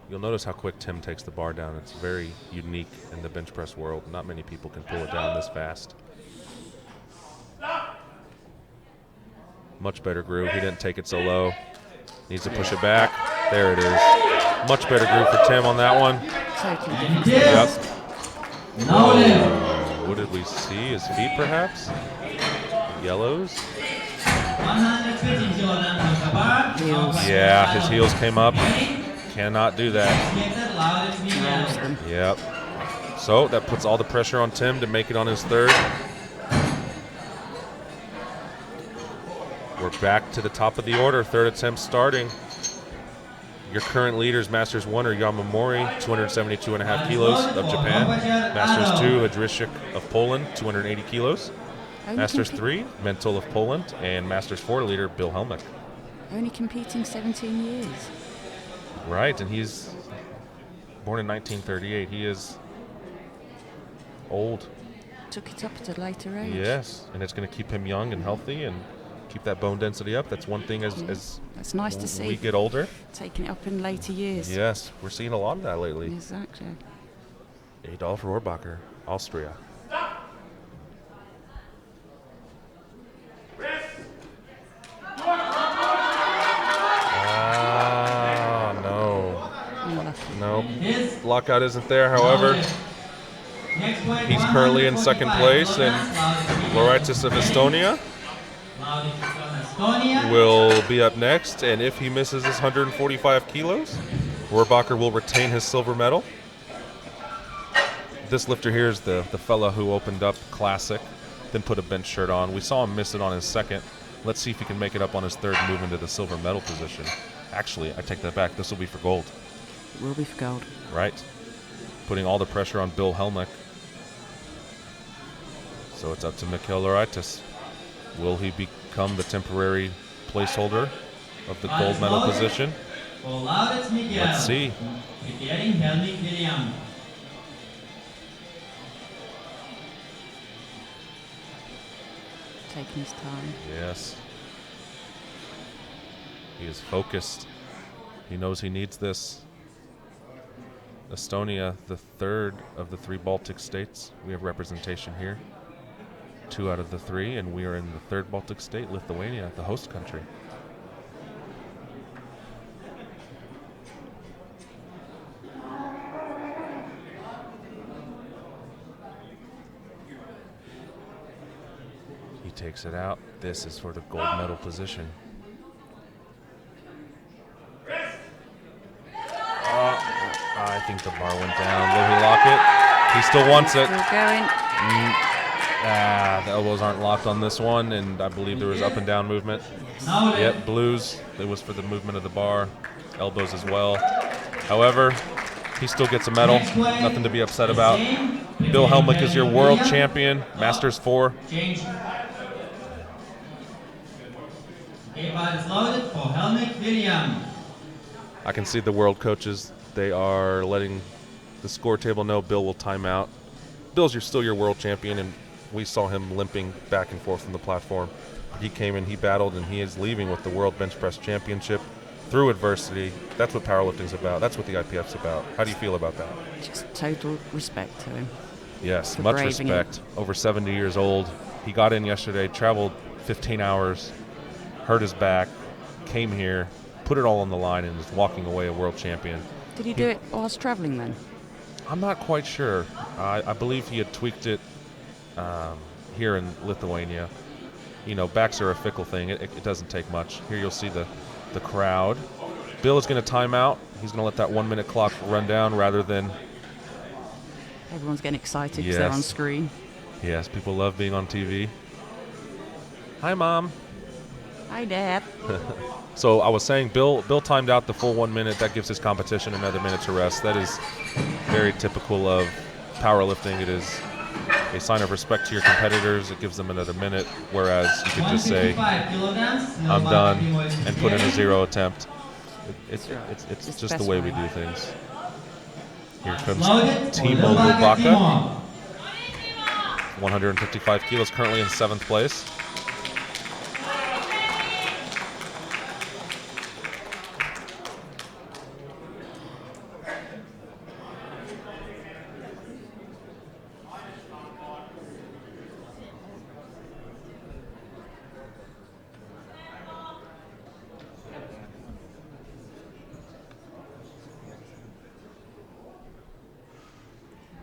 You'll notice how quick Tim takes the bar down. It's very unique in the bench press world. Not many people can pull it down this fast. Much better groove. He didn't take it so low. Needs to push it back. There it is. Much better groove for Tim on that one. Totally And different. it Yep. is loaded. What did we see? His feet, perhaps? Yellows? 150 kilograms of the bar. Heels. Yeah, his heels came up. Cannot do that. Skater loaded to be Rolls down. them. Yep. So that puts all the pressure on Tim to make it on his third. We're back to the top of the order. Third attempt starting. Your current leaders, Masters 1 are Yamamori, 272.5 kilos of Japan. Masters 2, Adrishik of Poland, 280 kilos. Only Masters compe- 3, Mental of Poland. And Masters 4 leader, Bill Helmick. Only competing 17 years. Right, and he's born in 1938. He is old. Took it up at a later age. Yes, and it's going to keep him young and healthy and keep that bone density up. That's one thing as That's nice to see. we get older. Taking it up in later years. Yes, we're seeing a lot of that lately. Exactly. Adolf Rohrbacher, Austria. No. Unlucky. Nope. His Lockout isn't there, however. next point, He's currently in second 145 place, and kilograms, Loritis of Estonia loaded from Estonia. will be up next, and if he misses his 145 kilos, Rohrbacher will retain his silver medal. This lifter here is the fella who opened up Classic, then put a bench shirt on. We saw him miss it on his second. Let's see if he can make it up on his third and move into the silver medal position. Actually, I take that back. This will be for gold, It will be for gold. right? Putting all the pressure on Bill Helmick. So it's up to Mikhail Loritis. Will he become the temporary placeholder of the gold medal position? For Laurits Miguel. Let's see. Preparing Helmik William. Taking his time. Yes. He is focused. He knows he needs this. Estonia, the third of the 3 Baltic states. We have representation here. 2 out of the 3, and we are in the 3rd Baltic state, Lithuania, the host country. He takes it out. This is for the gold medal position. I think the bar went down. Will he lock it? He still wants it. Still going. The elbows aren't locked on this one, and I believe there was up and down movement. Loaded. Yep, blues. It was for the movement of the bar. Elbows as well. However, he still gets a medal. Nothing to be upset about. Bill Helmick is your world champion. Masters 4. Change. Okay, bar is loaded for Helmik William. I can see the world coaches. They are letting the score table know Bill will time out. Bill's still your world champion, and we saw him limping back and forth from the platform. He came in, he battled, and he is leaving with the World Bench Press Championship through adversity. That's what powerlifting's about. That's what the IPF's about. How do you feel about that? Just total respect to him. Yes, For much braving respect. Over 70 years old. He got in yesterday, traveled 15 hours, hurt his back, came here, put it all on the line, and is walking away a world champion. Did he do it whilst travelling then? I'm not quite sure. I believe he had tweaked it here in Lithuania. You know, backs are a fickle thing. It doesn't take much. Here you'll see the crowd. Bill is going to time out. He's going to let that 1 minute clock run down rather than... Everyone's getting excited because they're on Yes. screen. Yes, people love being on TV. Hi, Mom. Hi, Dad. So I was saying Bill timed out the full 1 minute. That gives his competition another minute to rest. That is very typical of powerlifting. It is a sign of respect to your competitors. It gives them another minute, whereas you could just say, 155 kilograms. I'm Novak done, Dimovic and put in a Pierre. 0 attempt. It's It's just the the way best we way. do things. Here comes Loaded. Timo Novak Lubaka, Timo. 155 kilos, currently in 7th place.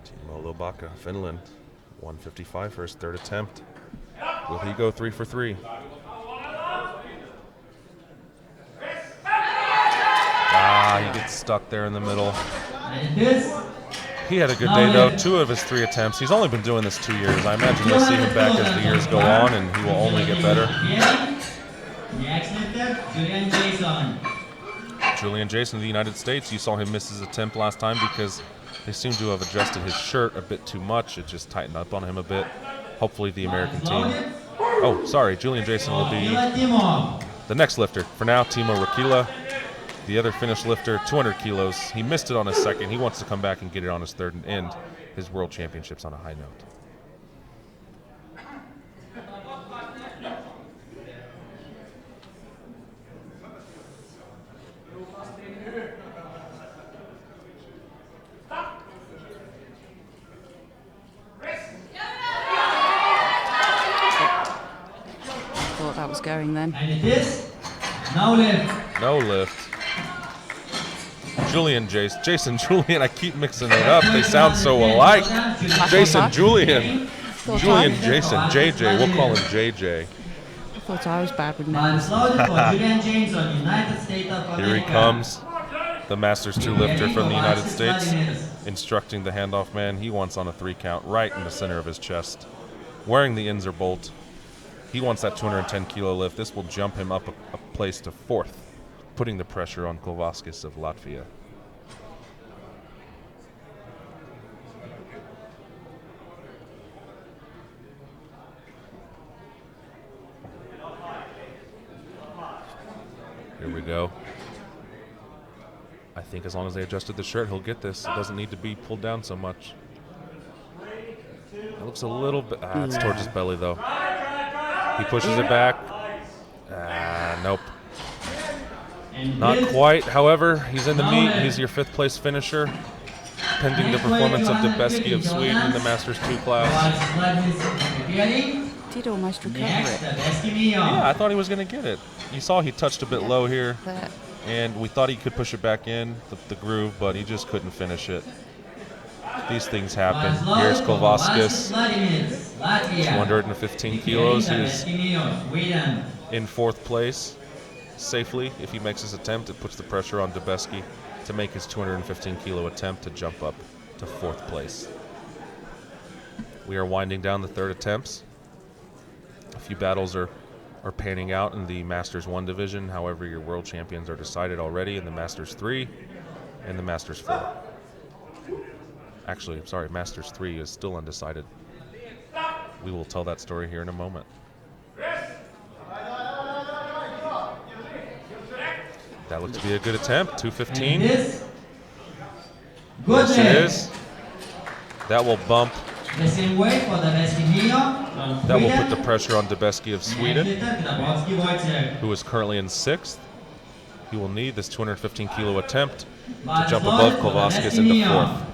Timo Lubaka, Finland, 155 for his 3rd attempt. Will he go 3 for 3? He gets stuck there in the middle. And this. He had a good day though, 2 of his 3 attempts. He's only been doing this 2 years. I imagine we'll see him back as the years go on, and he will only get better. Next lifter, Julian Jason. Julian Jason of the United States, you saw him miss his attempt last time because they seem to have adjusted his shirt a bit too much. It just tightened up on him a bit. Hopefully the American team. Oh, sorry, Julian Jason will be Timo. the next lifter. For now, Timo Rakila, the other Finnish lifter, 200 kilos. He missed it on his 2nd. He wants to come back and get it on his 3rd and end his world championships on a high note. Thought that was going then. And it is no lift. No lift. Julian Jason Julian, I keep mixing it up. They sound so alike. Jason Julian. Julian Jason, JJ. We'll call him JJ. I thought I was bad with One names. loaded for Julian Jason, United States of America. Here he comes. The Masters 2 lifter from the United States, instructing the handoff man. He wants on a 3 count right in the center of his chest, wearing the Inzer bolt. He wants that 210 kilo lift. This will jump him up a place to 4th, putting the pressure on Kovaskis of Latvia. Here we go. I think as long as they adjusted the shirt, he'll get this. It doesn't need to be pulled down so much. It looks a little bit. It's towards his belly, though. He pushes it back. Nope. Not quite. However, he's in the meet. He's your 5th place finisher, pending the performance of Debeski of Sweden in the Masters 2 class. Did almost recover Next, it. Yeah, I thought he was going to get it. You saw he touched a bit low here, There. and we thought he could push it back in, the groove, but he just couldn't finish it. These things happen. Here's Kovaskis, 215 kilos. He is in 4th place safely. If he makes his attempt, it puts the pressure on Debeski to make his 215 kilo attempt to jump up to 4th place. We are winding down the 3rd attempts. A few battles are panning out in the Masters 1 division. However, your world champions are decided already in the Masters 3 and the Masters 4. Actually, I'm sorry, Masters 3 is still undecided. We will tell that story here in a moment. That looked to be a good attempt, 215. Yes, it is. That will bump. The same way for the That will put the pressure on Debeski of Sweden, who is currently in 6th. He will need this 215 kilo attempt to jump above Kovaskis into 4th.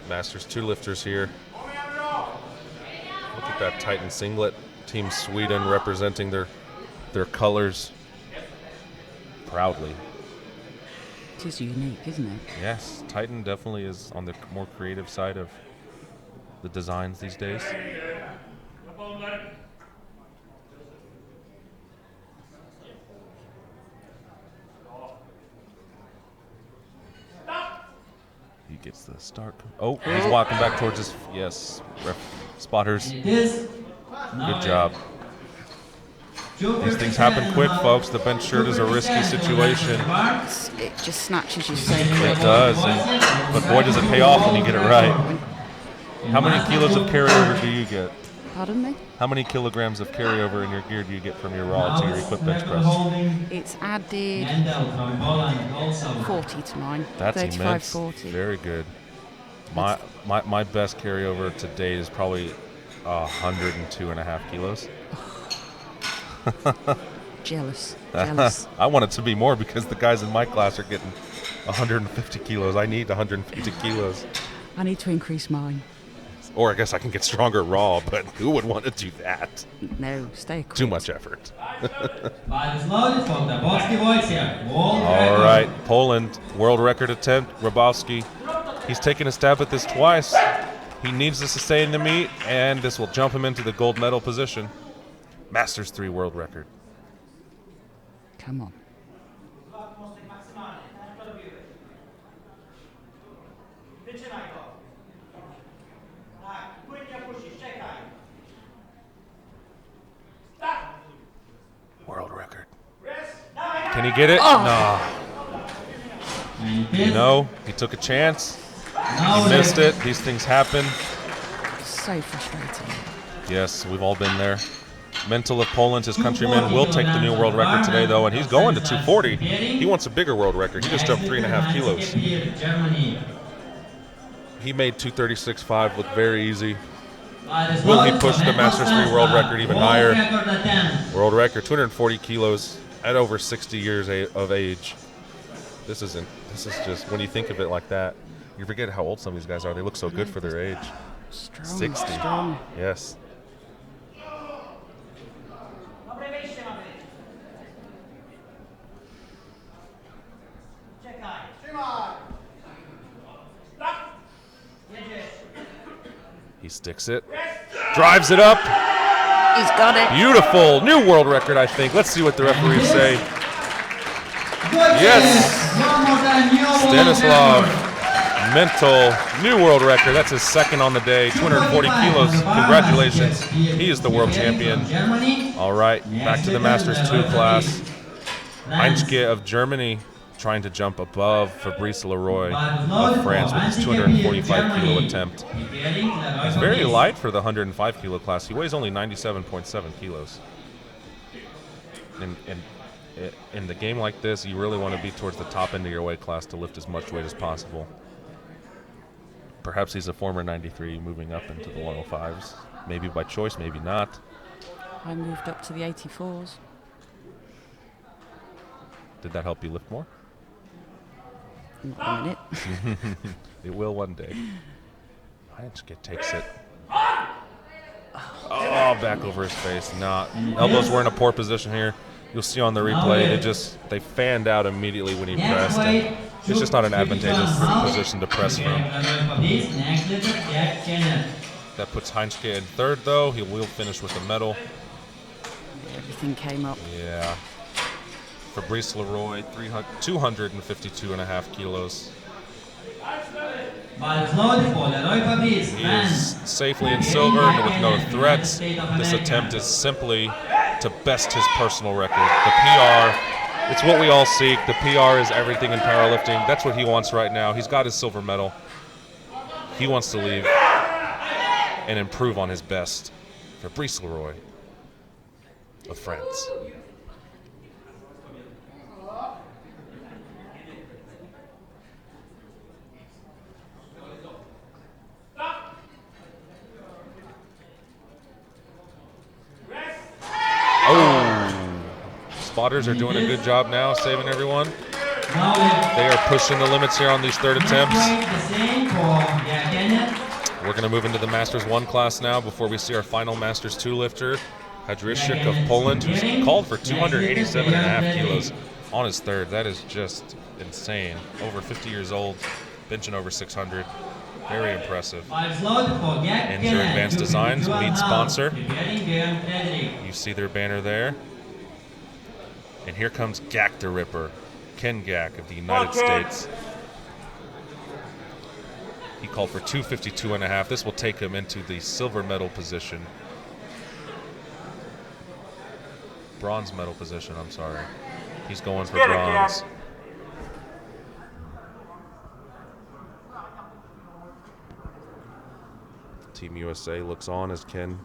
Masters 2 lifters here. Look at that Titan singlet. Team Sweden representing their colors proudly. It is unique, isn't it? Yes, Titan definitely is on the more creative side of the designs these days. He gets the start. Oh, he's walking back towards his. Yes, spotters. Good job. These things happen quick, folks. The bench shirt is a risky situation. It just snatches you so quick. It does, but boy, does it pay off when you get it right. How many kilos of carryover do you get? Pardon me? How many kilograms of carryover in your gear do you get from your raw to your equipped bench press? It's added 40 to mine. That's 35, immense. 40. Very good. My best carryover to date is probably 102.5 kilos. Jealous. I want it to be more because the guys in my class are getting 150 kilos. I need 150 kilos. I need to increase mine. Or I guess I can get stronger raw, but who would want to do that? No, stay equipped. Too much effort. All All right, Poland, world record attempt, Grabowski. He's taken a stab at this twice. He needs to sustain the meet, and this will jump him into the gold medal position. Masters 3 world record. Come on. World record. Can he get it? No. No, he took a chance. He missed it. These things happen. So frustrating. Yes, we've all been there. Mental of Poland, his countryman, will take the new world record today, though, and he's going to 240. He wants a bigger world record. He just jumped 3.5 kilos. He made 236.5 look very easy. Will he push the Masters 3 world record even higher? World record, 240 kilos at over 60 years of age. This is just, when you think of it like that, you forget how old some of these guys are. They look so good for their age. Strong. 60. Strong. Yes. He sticks it. Drives it up. He's got it. Beautiful. New world record, I think. Let's see what the referees say. Yes. Stanislav Mental, new world record. That's his second on the day. 240 kilos. Congratulations. He is the world champion. All right, back to the Masters 2 class. Heinzke of Germany trying to jump above Fabrice Leroy of France with his 245 kilo attempt. He's very light for the 105 kilo class. He weighs only 97.7 kilos. And in the game like this, you really want to be towards the top end of your weight class to lift as much weight as possible. Perhaps he's a former 93 moving up into the 105s. Maybe by choice, maybe not. I moved up to the 84s. Did that help you lift more? Not a minute. It will one day. Heinzke takes it. Oh, back over his face. Elbows were in a poor position here. You'll see on the replay, they fanned out immediately when he pressed. And it's just not an advantageous position to press from. That puts Heinzke in third, though. He will finish with a medal. Everything came up. Yeah. Fabrice Leroy, 252.5 kilos. He is safely in silver with no threats. This attempt is simply to best his personal record. The PR, it's what we all seek. The PR is everything in powerlifting. That's what he wants right now. He's got his silver medal. He wants to leave and improve on his best. Fabrice Leroy of France. Oh, spotters are doing a good job now, saving everyone. They are pushing the limits here on these third attempts. We're going to move into the Masters 1 class now before we see our final Masters 2 lifter, Hadryshik of Poland, who's called for 287.5 kilos on his third. That is just insane. Over 50 years old, benching over 600. Very impressive. Enter Advanced Designs, meet sponsor. You see their banner there. And here comes Gak the Ripper, Ken Gak of the United States. He called for 252.5. This will take him into the silver medal position. bronze medal position, I'm sorry. He's going for bronze. Team USA looks on as Ken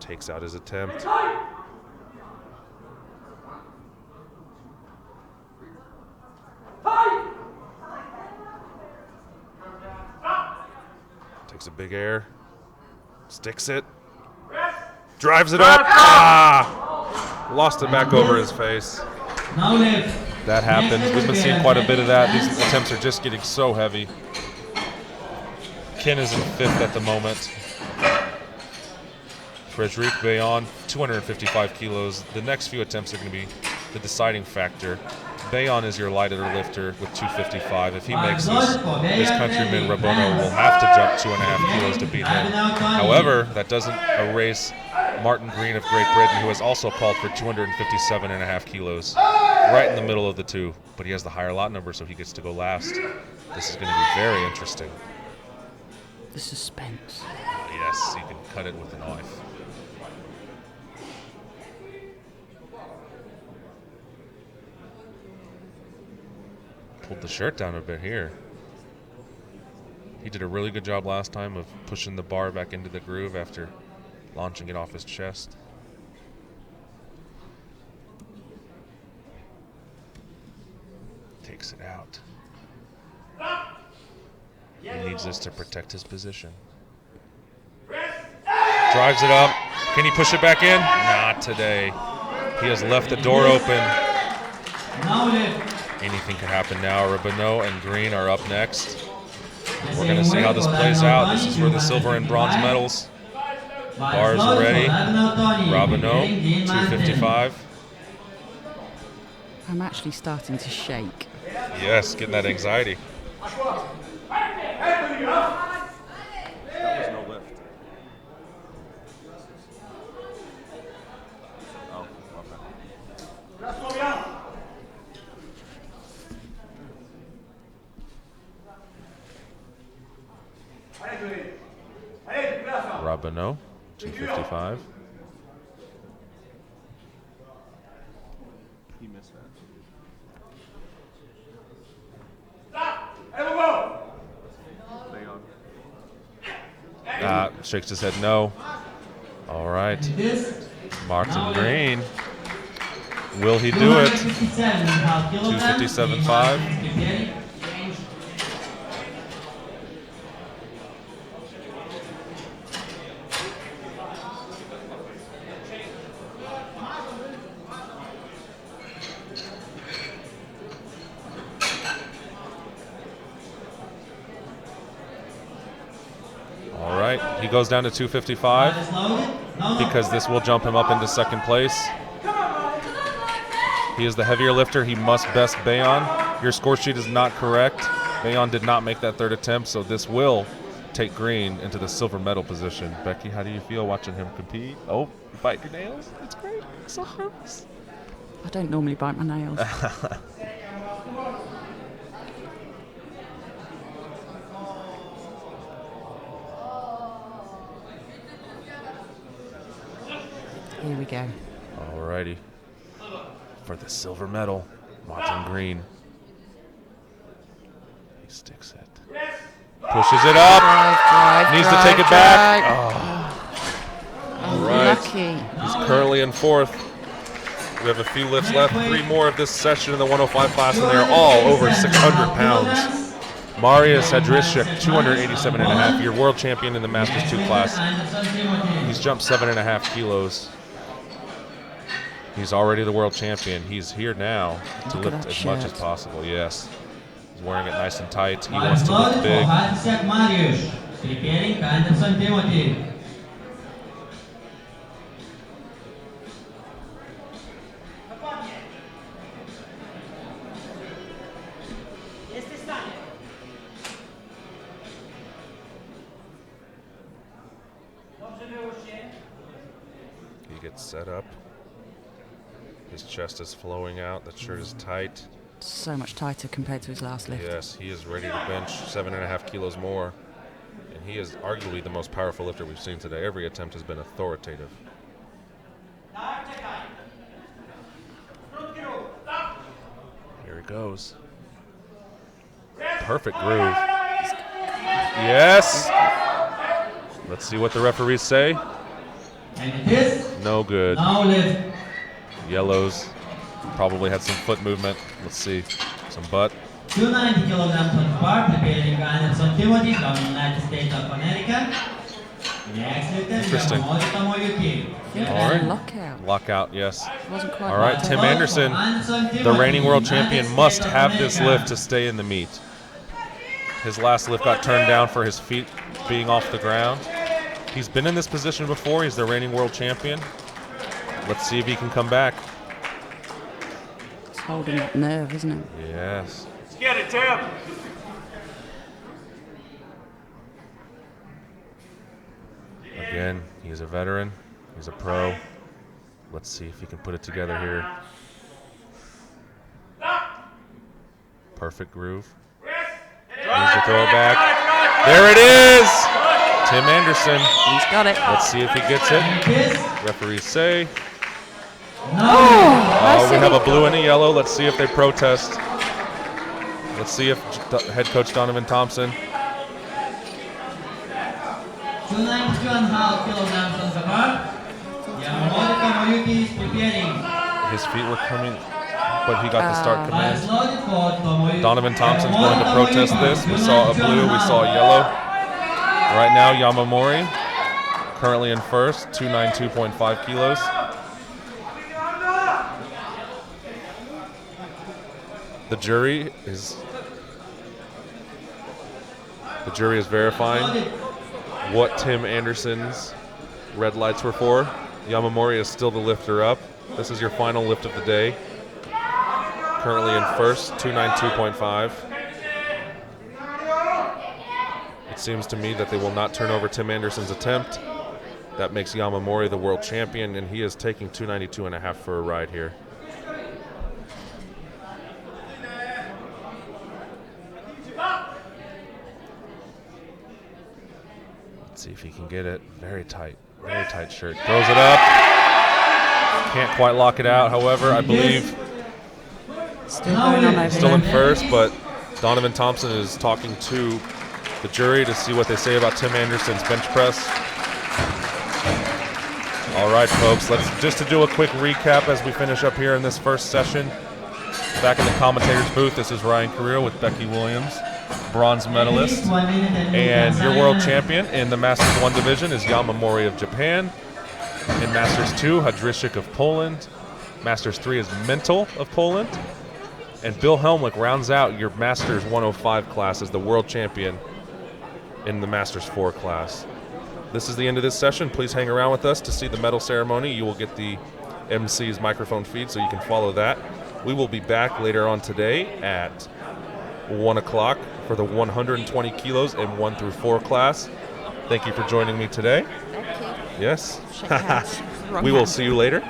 takes out his attempt. Takes a big air, sticks it, drives it up. Ah! Lost it back over his face. That happens. We've been seeing quite a bit of that. These attempts are just getting so heavy. Ken is in 5th at the moment. Frederic Bayon, 255 kilos. The next few attempts are going to be the deciding factor. Bayon is your lighter lifter with 255. If he makes this, his countryman Rabono will have to jump 2.5 kilos to beat him. However, that doesn't erase Martin Green of Great Britain, who has also called for 257.5 kilos, right in the middle of the two. But he has the higher lot number, so he gets to go last. This is going to be very interesting. The suspense. Yes, you can cut it with a knife. Pulled the shirt down a bit here. He did a really good job last time of pushing the bar back into the groove after launching it off his chest. Takes it out. He needs this to protect his position. Drives it up. Can he push it back in? Not today. He has left the door open. Anything can happen now. Rabono and Green are up next. We're going to see how this plays out. This is for the silver and bronze medals. Bars ready. Rabono, 255. I'm actually starting to shake. Yes, getting that anxiety. Rabono, 255. He missed that. Shakes his head no. All right. Martin Green. Will he do it? 257.5. All right, he goes down to 255 because this will jump him up into second place. He is the heavier lifter. He must best Bayon. Your score sheet is not correct. Bayon did not make that third attempt, so this will take Green into the silver medal position. Becky, how do you feel watching him compete? Oh, you bite your nails? It's great. It's so gross. I don't normally bite my nails. Here we go. Alrighty. For the silver medal, Martin Green. He sticks it. Pushes it up. Needs to take it back. All right. Lucky. He's currently in 4th. We have a few lifts left. 3 more of this session in the 105 class, and they're all over 600 pounds. Marius Hadrishek, 287.5, your world champion in the Masters 2 class. He's jumped 7.5 kilos. He's already the world champion. He's here now to lift as much as possible. Yes. He's wearing it nice and tight. He wants to lift big. He gets set up. His chest is flowing out. The shirt is tight. So much tighter compared to his last lift. Yes, he is ready to bench 7.5 kilos more. And he is arguably the most powerful lifter we've seen today. Every attempt has been authoritative. Here he goes. Perfect groove. Yes. Let's see what the referees say. And it is No good. now lift. Yellows probably had some foot movement. Let's see. Some butt. 290 kilograms on the bar, preparing Anderson Timothy from the United States of Connecticut. Next lifter is Interesting. Yamamoto Tomoyuki. All right. Lockout. Lockout, yes. Wasn't quite All right, locked Tim out. Anderson, the reigning world champion, must have this lift to stay in the meet. His last lift got turned down for his feet being off the ground. He's been in this position before. He's the reigning world champion. Let's see if he can come back. It's holding that nerve, isn't it? Yes. Let's get it, Tim. Again, he's a veteran. He's a pro. Let's see if he can put it together here. Perfect groove. Needs to throw it back. There it is! Tim Anderson. He's got it. Let's see if he gets it. Kiss. Referees say. Oh, We have a blue and a yellow. Let's see if they protest. Let's see if head coach Donovan Thompson. 292.5 kilograms on the bar. Yamamoto Tomoyuki is preparing. His feet were coming, but he got the start Fires command. loaded for Tomoyuki. Donovan Thompson's going to protest this. We saw a blue, we saw a yellow. Right now, Yamamori, currently in first, 292.5 kilos. The jury is verifying what Tim Anderson's red lights were for. Yamamori is still the lifter up. This is your final lift of the day. Currently in first, 292.5. It seems to me that they will not turn over Tim Anderson's attempt. That makes Yamamori the world champion, and he is taking 292.5 for a ride here. Let's see if he can get it. Very tight shirt. Throws it up. Can't quite lock it out, however, I believe Still going on over still in there. first, but Donovan Thompson is talking to the jury to see what they say about Tim Anderson's bench press. All right, folks, just to do a quick recap as we finish up here in this first session. Back in the commentator's booth, this is Ryan Carrera with Becky Williams, bronze medalist. And your world champion in the Masters 1 division is Yamamori of Japan. In Masters 2, Hadrishik of Poland. Masters 3 is Mental of Poland. And Bill Helmlich rounds out your Masters 105 class as the world champion in the Masters 4 class. This is the end of this session. Please hang around with us to see the medal ceremony. You will get the MC's microphone feed so you can follow that. We will be back later on today at 1 o'clock for the 120 kilos M1 through 4 class. Thank you for joining me today. Thank you. Yes. Shake hands. Wrong We will hand. see you later.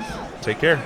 Take care.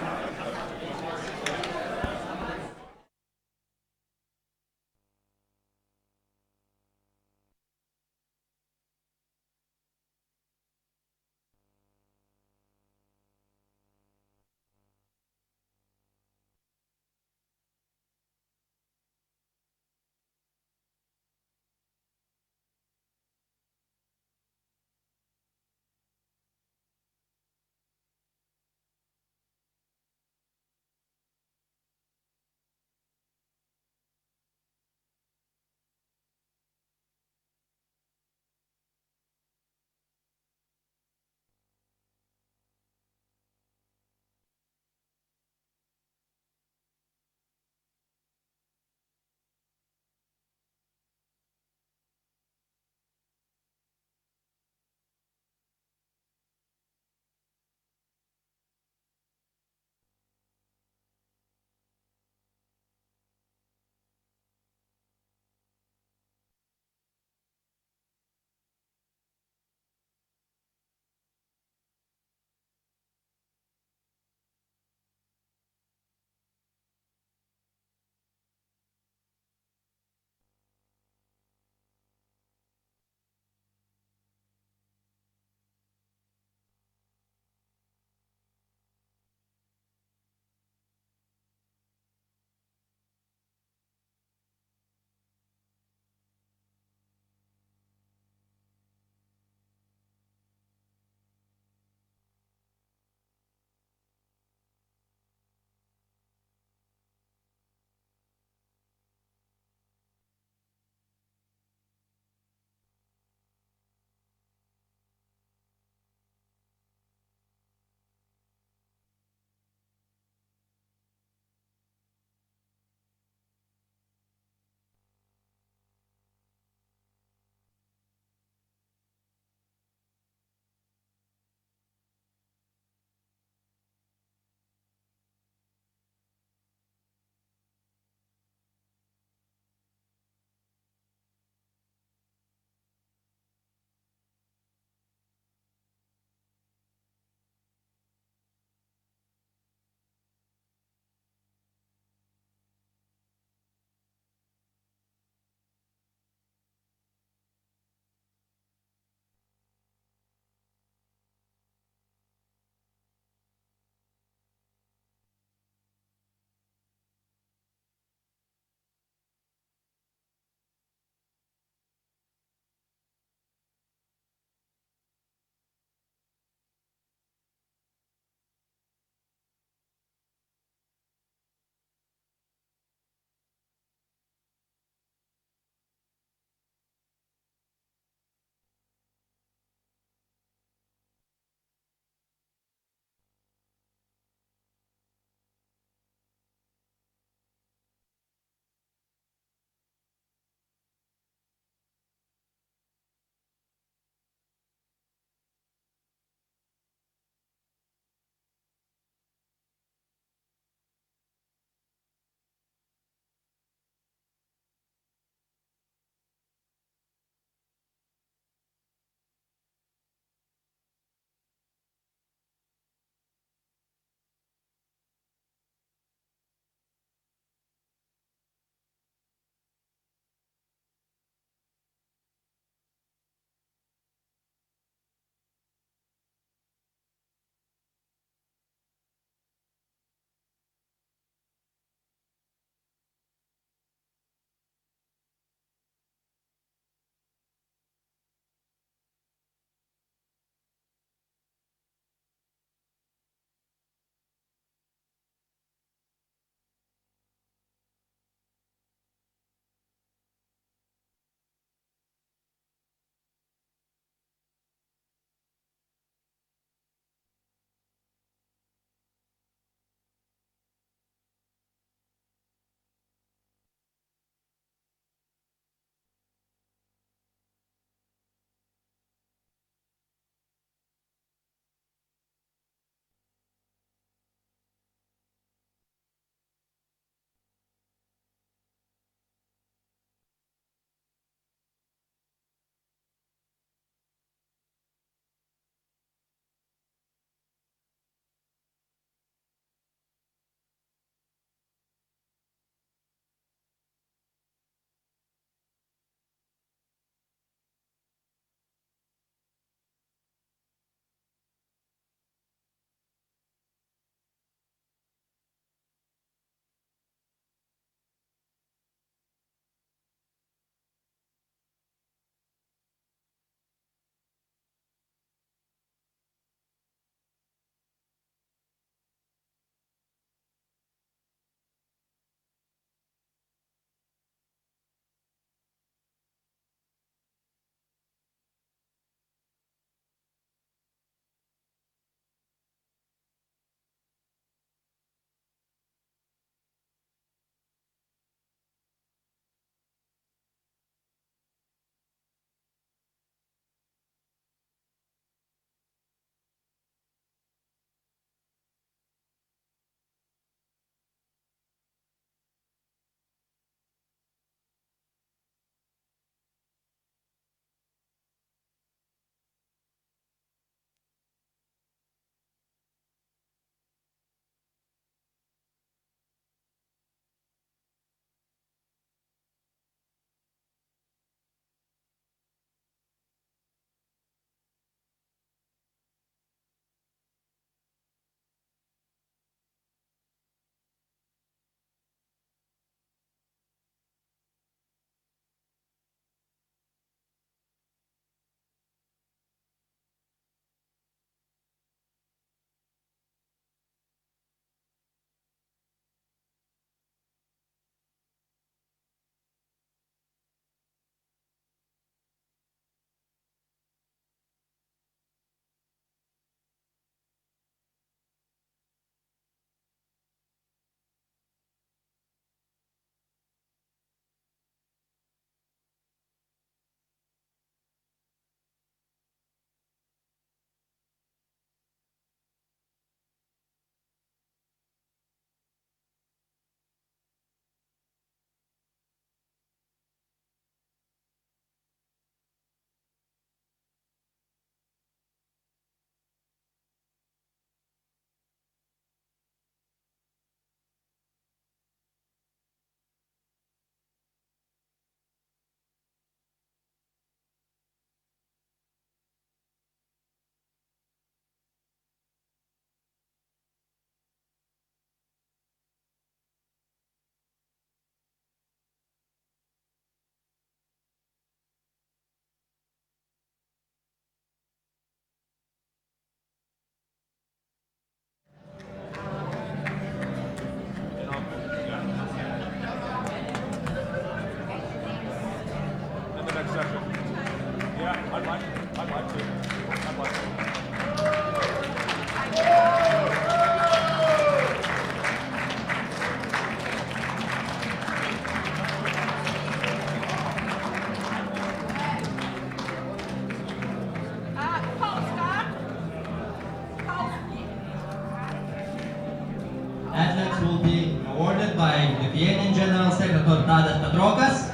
Athletes will be awarded by Lithuanian General Secretary Tadas Petrokas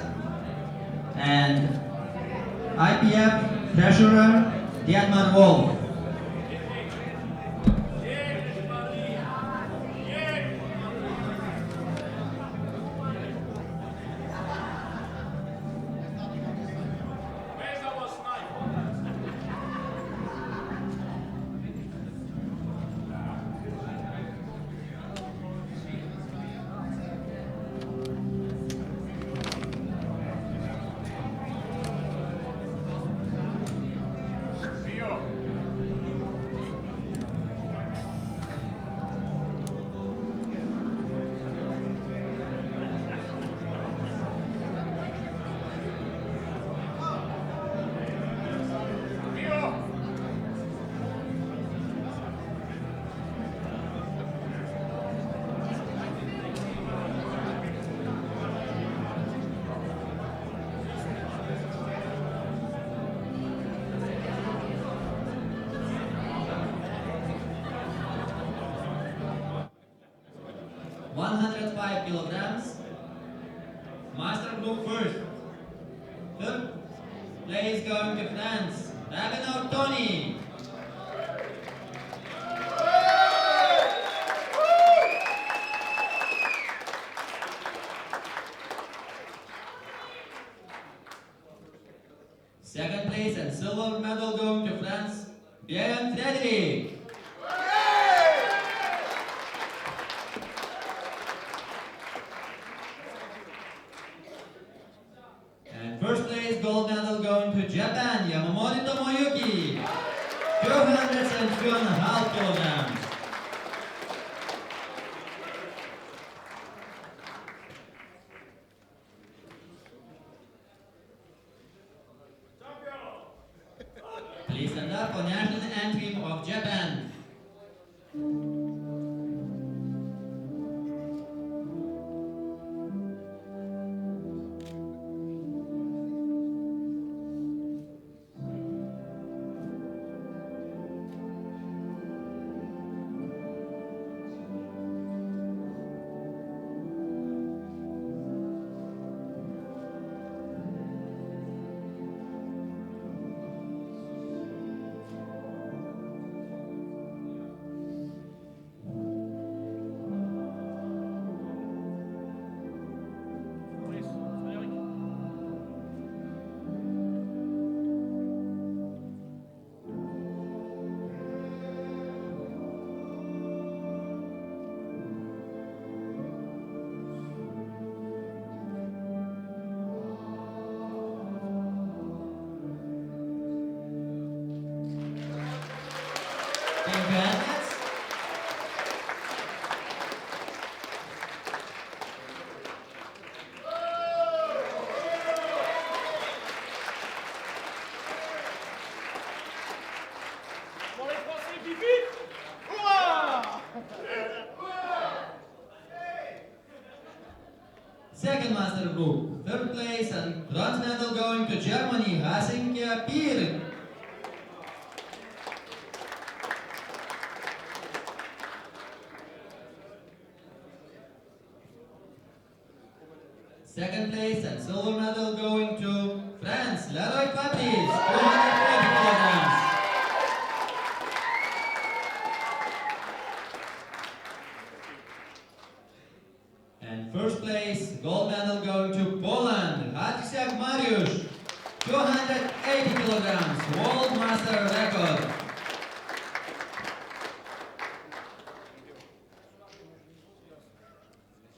and IPF Treasurer Dietmar Wolf. Kilograms. Master group first. Third place going to France. Ravenel Tony. Second place and silver medal going to France. Björn Fredrik. First place gold medal going to Japan, Yamamori Tomoyuki, 202.5 kilograms. Please stand up for national anthem of Japan. Second master group, third place and bronze medal going to Germany, Hasinkia Pier. Second place and silver medal going to France, Leroy Patrice, 240 kilograms. And first place, gold medal going to Poland, Hatsiak Mariusz, 280 kilograms, world master record.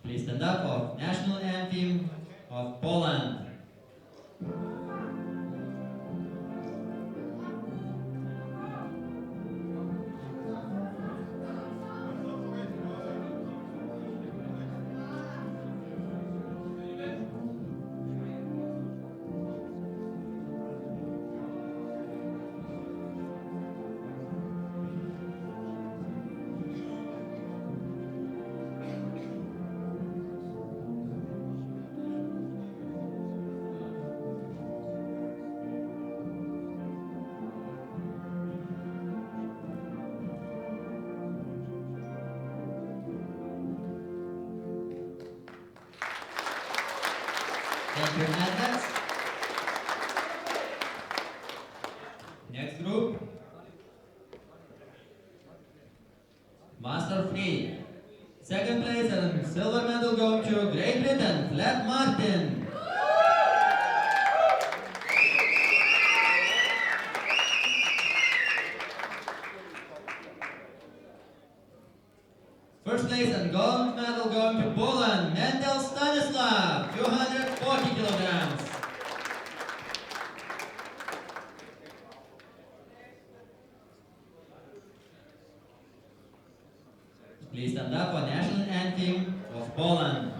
Please stand up for national anthem of Poland. Next group. Master 3. Second place and silver medal going to Great Britain, Flat Martin. First place and gold medal going to Poland, Mentel Stanislav, 240 kilograms. Please stand up for national anthem of Poland.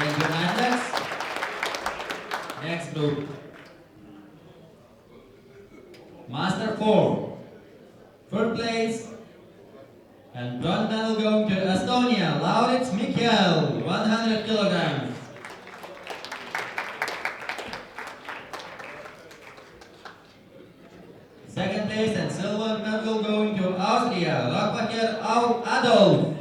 Thank you, athletes. Next group. Master 4. Third place. And bronze medal going to Estonia, Laurits Mikkel, 100 kilograms. Second place and silver medal going to Austria, Rockbacher Adolf.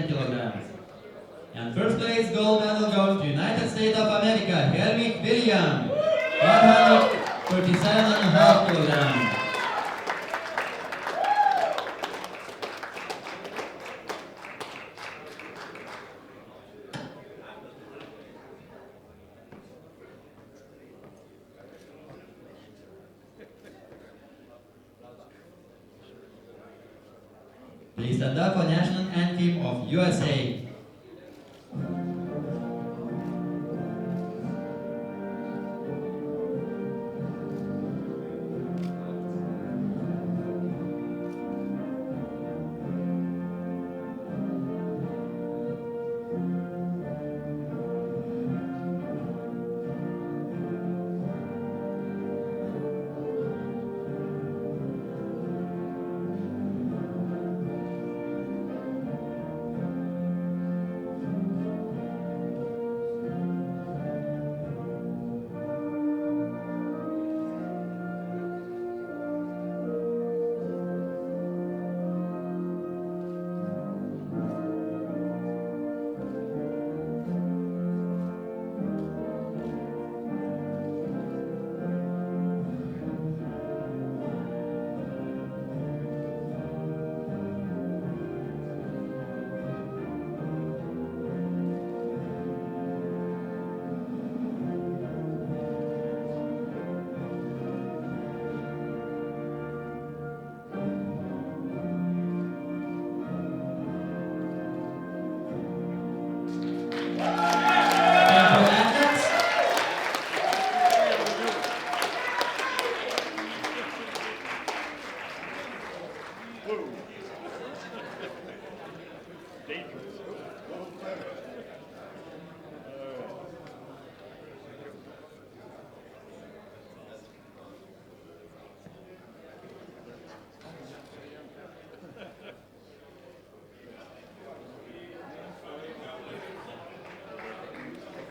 kilograms. And first place gold medal goes to United States of America, Hermich William, 137.5 kilograms. Please stand up for national anthem of USA.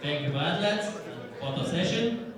Thank you, athletes. Photo session.